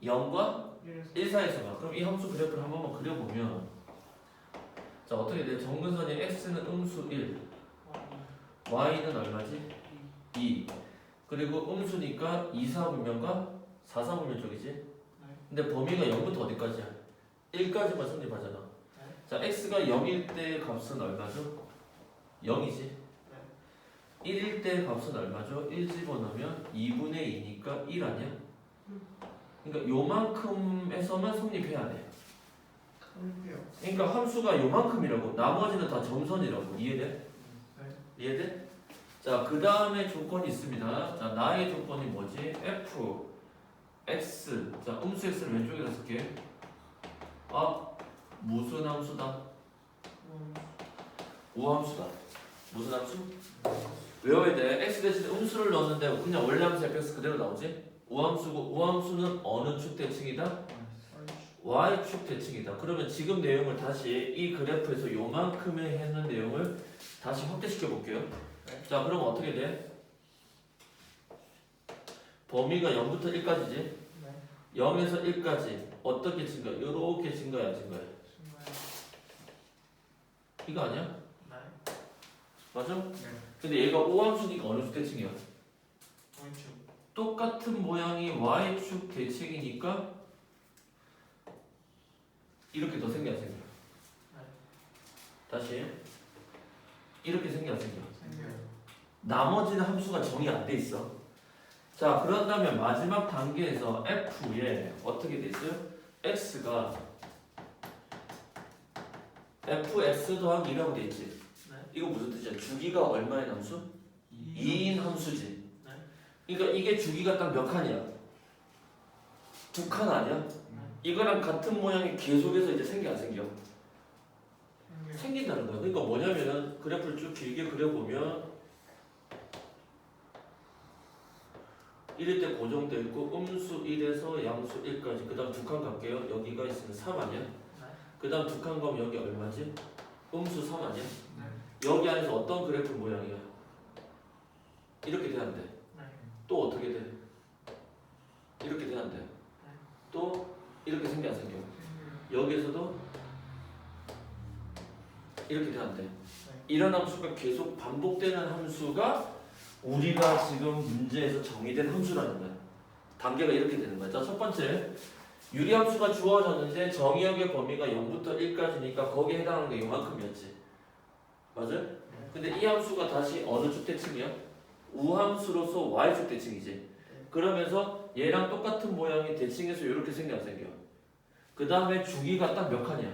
0과 1 사이에서만. 그럼 이 함수 그래프를 한 번만 그려보면 자, 어떻게 돼? 정근선이 x는 음수 1, y는 얼마지? 2. 그리고 음수니까 2, 4분면과 4, 4분면 쪽이지? 근데 범위가 0부터 어디까지야? 1까지만 성립하잖아. 자, x가 0일 때 값은 얼마죠? 0이지? 1일 때 값은 얼마죠? 1 집어넣으면 2분의 2니까 1 아니야? 그러니까 요만큼에서만 성립해야 돼. 그러니까 함수가 요만큼이라고 나머지는 다 점선이라고. 이해돼? 이해돼? 자, 그 다음에 조건이 있습니다. 자, 나의 조건이 뭐지? f, x. 자, 음수 x를 왼쪽에다 쓸게. 아, 무슨 함수다? 우함수다. 무슨 함수? 외워야 돼. x 대신에 음수를 넣었는데 그냥 원래 함수 fx 그대로 나오지? 우함수고 우함수는 어느 축 대칭이다? y축 대칭이다. 그러면 지금 내용을 다시 이 그래프에서 요만큼에 했는 내용을 다시 확대시켜 볼게요. 자, 그럼 어떻게 돼? 범위가 0부터 1까지지? 0에서 1까지 어떻게 증가? 이렇게 증가야, 증가해. 이거 아니야? 맞아? 근데 얘가 O함수니까 어느 축 대칭이야? 똑같은 모양이 Y축 대칭이니까 이렇게 더 생겨 안 생겨? 다시 이렇게 생겨 안 생겨? 생겨요. 나머지는 함수가 정의 안 돼 있어. 자, 그런다면 마지막 단계에서 f에 어떻게 돼 있어요? x가 fx 더하기 1이라고 돼 있지. 네. 이거 무슨 뜻이야? 주기가 얼마의 함수? 2인 함수지. 네. 그러니까 이게 주기가 딱 몇 칸이야? 2칸 아니야? 이거랑 같은 모양이 계속해서 이제 생겨 안 생겨? 생긴다는 거야. 그러니까 뭐냐면은 그래프를 쭉 길게 그려보면 1일 때 고정되어 있고 음수 1에서 양수 1까지 그 다음 2칸 갈게요. 여기가 있으면 3 아니야? 그 다음 2칸 가면 여기 얼마지? 음수 3 아니야? 여기 안에서 어떤 그래프 모양이야? 이렇게 돼야 안 돼. 또 어떻게 돼? 이렇게 돼야 안 돼. 또 이렇게 생겨 안 생겨? 여기에서도 이렇게 돼야 안 돼. 이런 함수가 계속 반복되는 함수가 우리가 지금 문제에서 정의된 함수라는 거야. 단계가 이렇게 되는 거야. 자, 첫 번째 유리함수가 주어졌는데 정의역의 범위가 0부터 1까지니까 거기에 해당하는 게 이만큼이었지. 맞아요? 근데 이 함수가 다시 어느 주대칭이야? 우함수로서 y축 대칭이지. 그러면서 얘랑 똑같은 모양의 대칭에서 이렇게 생겨 안 생겨? 그 다음에 주기가 딱 몇 칸이야?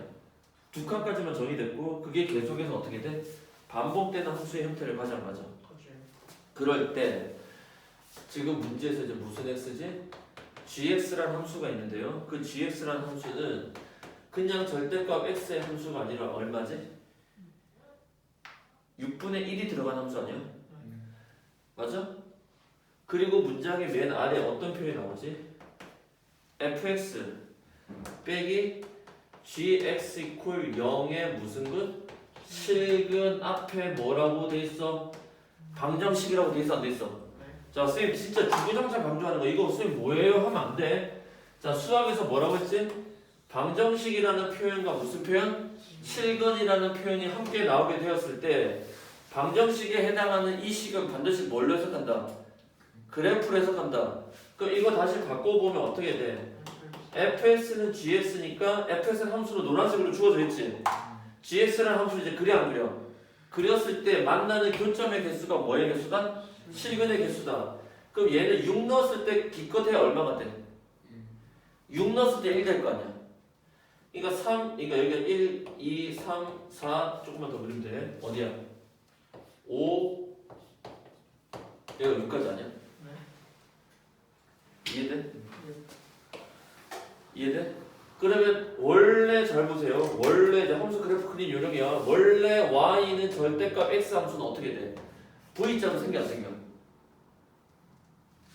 2칸까지만 정의됐고 그게 계속해서 어떻게 돼? 반복되는 함수의 형태를 가장 가져. 그럴 때 지금 문제에서 이제 무슨 x지? gx라는 함수가 있는데요. 그 gx라는 함수는 그냥 절대값 x의 함수가 아니라 얼마지? 6분의 1이 들어간 함수 아니야? 맞아? 그리고 문장의 맨 아래 어떤 표현이 나오지? fx 빼기 gx 이퀄 0의 무슨 근? 실근 앞에 뭐라고 돼 있어? 방정식이라고 돼 있어 안 돼 있어? 자, 선생님 진짜 주구장창 강조하는 거 이거 선생님 뭐예요? 하면 안 돼. 자, 수학에서 뭐라고 했지? 방정식이라는 표현과 무슨 표현? 실근이라는 표현이 함께 나오게 되었을 때 방정식에 해당하는 이 식은 반드시 뭘로 해석한다? 그래프로 해석한다. 그럼 이거 다시 바꿔보면 어떻게 돼? fs는 gs니까 fs는 함수로 노란색으로 주어져 있지. gs라는 함수를 이제 그래 안 그려? 그렸을 때 만나는 교점의 개수가 뭐의 개수다? 실근의 개수다. 그럼 얘는 6 넣었을 때 기껏해야 얼마가 돼? 6 넣었을 때 1 될 거 아니야. 그러니까 3, 그러니까 여기가 1, 2, 3, 4 조금만 더 그리면 돼. 어디야? 5 여기가 6까지 아니야? 이해돼? 이해돼? 그러면 원래 잘 보세요. 원래 이제 함수 그래프 그린 요령이야. 원래 y는 절대값 x 함수는 어떻게 돼? v자로 생겨 안 생겨?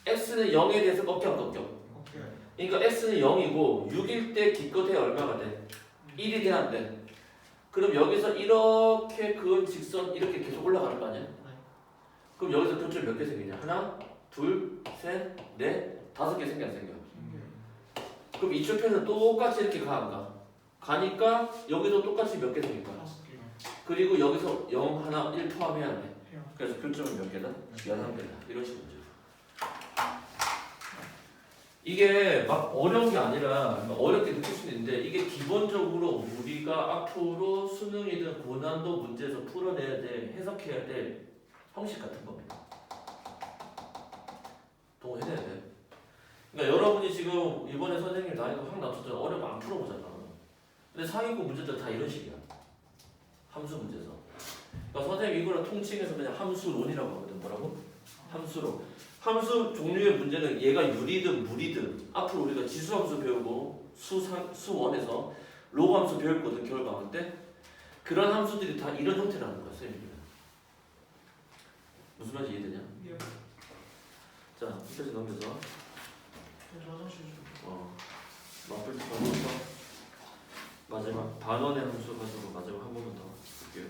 x는 0에 대해서 꺾여 안 꺾여? 그러니까 x는 0이고 6일 때 기껏해야 얼마가 돼? 1이 돼야 안 돼? 그럼 여기서 이렇게 그은 직선 이렇게 계속 올라가는 거 아니야? 그럼 여기서 교점 몇 개 생기냐? 하나, 둘, 셋, 넷, 5개 생겨 안 생겨? 그럼 이쪽편은 똑같이 이렇게 가 안 가? 가니까 여기도 똑같이 몇 개 생길 거야. 그리고 여기서 0, 하나, 1 포함해야 돼. 그래서 교점은 몇 개다? 11개다. 이런 식으로. 이게 막 어려운 게 아니라 어렵게 느낄 수는 있는데 이게 기본적으로 우리가 앞으로 수능이든 고난도 문제에서 풀어내야 될, 해석해야 될 형식 같은 겁니다. 동의해야 돼. 그러니까 여러분이 지금 이번에 선생님 나이가 확 낮췄잖아. 어려움 안 풀어보잖아. 근데 상위권 문제들 다 이런 식이야. 함수 문제에서. 그러니까 선생님 이거를 통칭해서 그냥 함수론이라고 하거든. 뭐라고? 함수론. 함수 종류의 문제는 얘가 유리든 무리든 앞으로 우리가 지수함수 배우고 수원에서 로그함수 배웠거든. 겨울방학 때. 그런 함수들이 다 이런 형태라는 거야. 선생님. 무슨 말인지 이해되냐? 자, 끝까지 넘겨서 마플 번호서 마지막 반원의 함수 가지고 마지막 한 번만 더 볼게요.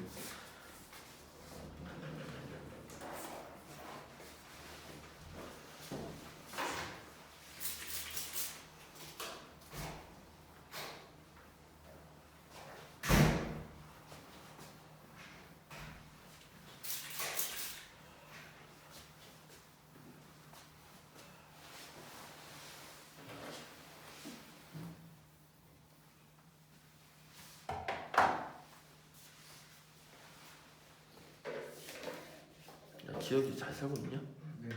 지혁이 잘 살고 있냐? 네.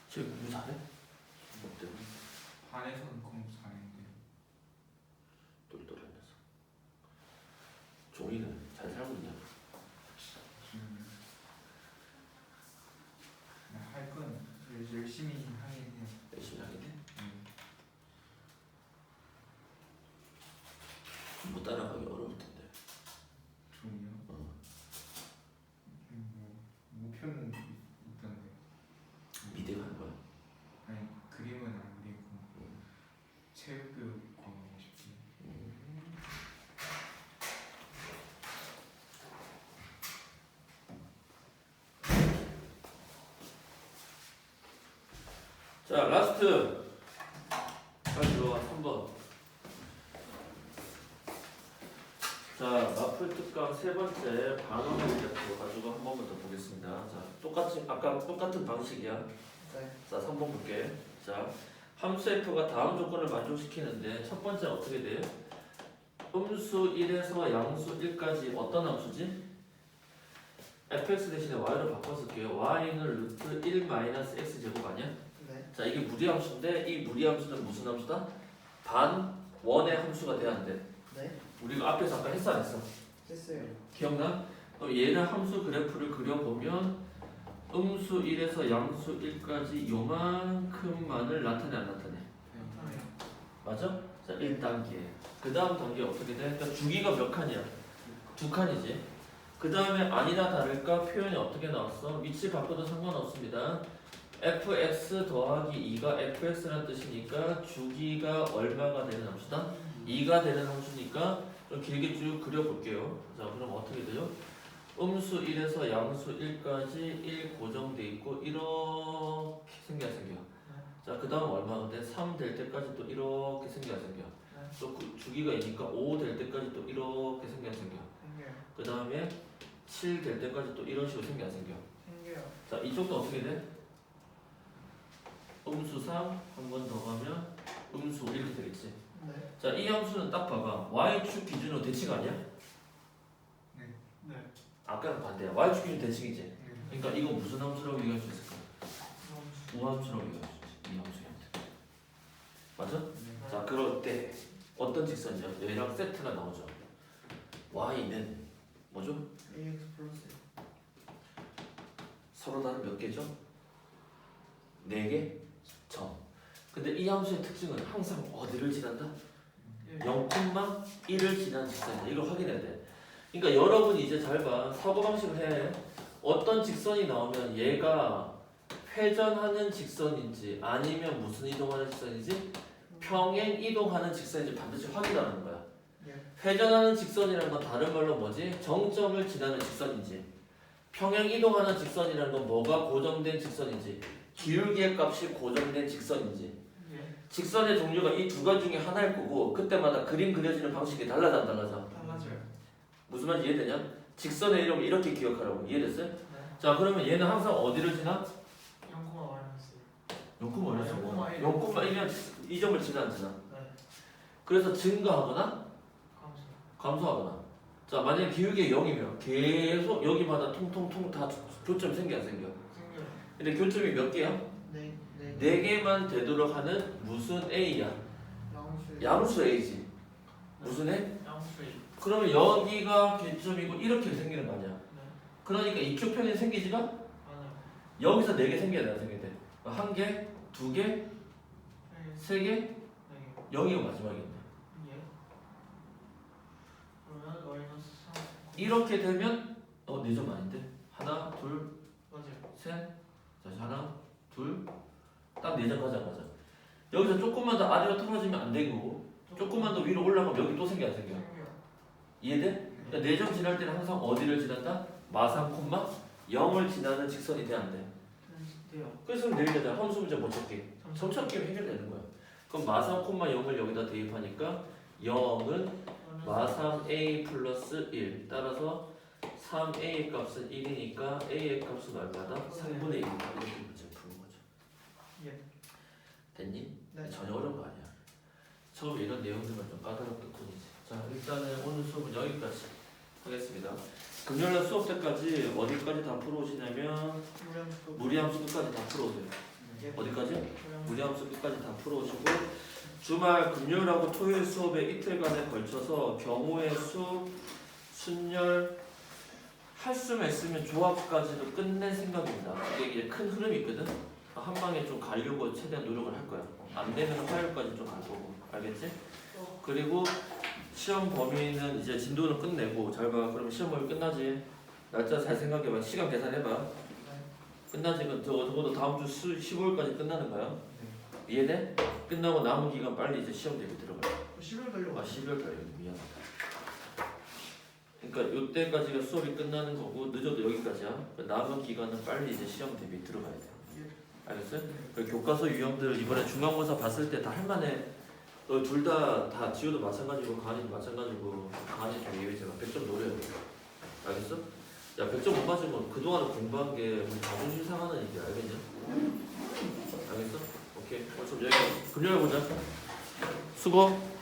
지혁이 공부 잘해? 어때? 반에서는 공부 잘했는데. 똘똘한 녀석. 종이는 잘 살고 있냐? 할건 열심히 하긴 해요. 열심히 하긴 해? 못 따라가기 어려울 텐데. 종이요? 어. 목표는 있던데. 미대 가는 거야? 아니 그림은 안 그리고 체육교육 공부하고 싶지. 자, 라스트. 빨리 들어와, 3번. 자, 마플 특강 세 번째 반원의 그래프 가지고 한 번만 더 보겠습니다. 자, 아까 똑같은 방식이야. 네. 자, 3번 볼게. 자, 함수 f가 다음 조건을 만족시키는데 첫 번째 어떻게 돼? 음수 1에서 양수 1까지 어떤 함수지? fx 대신에 y로 바꿔 쓸게요. y는 루트 1 마이너스 x 제곱 아니야? 네. 자, 이게 무리함수인데 이 무리함수는 무슨 함수다? 반원의 함수가 돼야 안 돼. 네. 우리가 앞에서 아까 했어 안 했어? 됐어요. 기억나? 그럼 얘는 함수 그래프를 그려보면 음수 1에서 양수 1까지 요만큼만을 나타내 안 나타내? 나타나요. 맞아? 자, 1단계. 그 다음 단계 어떻게 돼? 그러니까 주기가 몇 칸이야? 2칸이지. 그 다음에 아니나 다를까 표현이 어떻게 나왔어? 위치 바꿔도 상관없습니다. fx 더하기 2가 fx라는 뜻이니까 주기가 얼마가 되는 함수다? 2가 되는 함수니까 좀 길게 쭉 그려볼게요. 자, 그럼 어떻게 돼요? 음수 1에서 양수 1까지 1 고정돼 있고 이렇게 생겨. 자, 그 다음 얼마가 돼? 3 될 때까지 또 이렇게 생겨. 또 주기가 있으니까 5 될 때까지 또 이렇게 생겨. 생겨요. 그 다음에 7 될 때까지 또 이런 식으로 생겨. 생겨요. 자, 이쪽도 어떻게 돼? 음수 3 한 번 더 가면 음수 5 이렇게 되겠지. 네. 자, 이 함수는 딱 봐봐. y축 기준으로 대칭 아니야? 네. 아까는 반대야. y축 기준 대칭이지. 네. 그러니까 이거 무슨 함수라고 얘기할 수 있을까? 그럼 우함수라고 얘기할 수 있지. 이 함수한테. 맞아? 네. 자, 그럴 때 어떤 직선이죠? 얘랑 세트가 나오죠. y는 뭐죠? AX 플러스 서로 다른 몇 개죠? 4개? 점. 근데 이 함수의 특징은 항상 어디를 지난다? 0,1을 지난 직선이다. 이걸 확인해야 돼. 그러니까 여러분이 이제 잘 봐. 사고방식을 해. 어떤 직선이 나오면 얘가 회전하는 직선인지 아니면 무슨 이동하는 직선인지 평행 이동하는 직선인지 반드시 확인하는 거야. 예. 회전하는 직선이라는 건 다른 말로 뭐지? 정점을 지나는 직선인지 평행 이동하는 직선이라는 건 뭐가 고정된 직선인지 기울기의 값이 고정된 직선인지 예. 직선의 종류가 이 두 가지 중에 하나일 거고 그때마다 그림 그려지는 방식이 달라져 안 달라져? 달라져요. 무슨 말인지 이해되냐? 직선의 이름을 이렇게 기억하라고. 이해됐어요? 네. 자, 그러면 얘는 항상 어디를 지나? 0, 마이너스 0,1이었어. 0,1. 0,1이면 이 점을 지나 안 지나? 네. 그래서 증가하거나 감수. 감소하거나. 자, 만약에 기울기가 0이면 계속 여기마다 통통통 다 교점이 생겨 안 생겨? 생겨요. 근데 교점이 몇 개야? 네. 네. 4개만 되도록 하는 무슨 A야? 양수. 양수 A지. 무슨 애? 양수. 그러면 여기가 교점이고 이렇게 생기는 거 아니야? 네. 그러니까 이쪽편이 생기지가 아니요. 여기서 4개 생겨야 돼, 안 생겨야 돼? 1개, 2개, 네. 3개, 네. 0이가 마지막이네. 예. 그러면 마이너스 3. 이렇게 되면 4점 아닌데? 하나, 둘, 맞아요. 셋, 다시 하나, 둘, 딱 4점 가자. 여기서 조금만 더 아래로 떨어지면 안 되고 조금만 더 위로 올라가면 여기 또 생겨 안 생겨? 생겨요. 이해돼? 그러니까 4점 지날 때는 항상 어디를 지난다? 마삼 콤마 0을 지나는 직선이 돼야 안 돼. 돼요. 그래서 내일 되잖아. 함수 문제 못 찾기. 점찾기면 해결되는 거야. 그럼 마삼 콤마 0을 여기다 대입하니까 0은 마삼 a 플러스 1 따라서 3a의 값은 1이니까 a의 값은 얼마다? 3분의 1이다. 이렇게 문제 푸는 거죠. 예. 됐니? 네. 전혀 어려운 거 아니야. 처음에 이런 내용들만 좀 까다롭던 뿐이지. 자, 일단은 오늘 수업은 여기까지 하겠습니다. 금요일날 수업 때까지 어디까지 다 풀어오시냐면 무리함수 끝까지 다 풀어오세요. 어디까지? 무리함수 끝까지 다 풀어오시고 주말 금요일하고 토요일 수업에 이틀간에 걸쳐서 경우의 수, 순열, 할 수만 있으면 조합까지도 끝낼 생각입니다. 이게 이제 큰 흐름이 있거든. 한 방에 좀 가려고 최대한 노력을 할 거야. 안 되면 화요일까지 좀 갈 거고, 알겠지? 그리고 시험 범위는 이제 진도는 끝내고 잘 봐. 그러면 시험 범위 끝나지. 날짜 잘 생각해봐. 시간 계산해봐. 끝나지. 적어도 다음 주 15일까지 끝나는 거야. 이해돼? 끝나고 남은 기간 빨리 이제 시험 대비 들어가. 10월 달려. 12월 달에 미안하다. 그러니까 요때까지가 수업이 끝나는 거고 늦어도 여기까지야. 남은 기간은 빨리 이제 시험 대비 들어가야 돼. 알겠어요? 그리고 교과서 유형들 이번에 중간고사 봤을 때 다 할만해. 너 둘 다 지호도 마찬가지고 가은이도 마찬가지고 가은이 좀 예외지만 100점 노려야 돼. 알겠어? 야 100점 못 맞으면 그동안에 공부한 게 우리 자존심 상하는 얘기 알겠냐? 알겠어? 오케이. 그럼 여기 금요일 보자. 수고.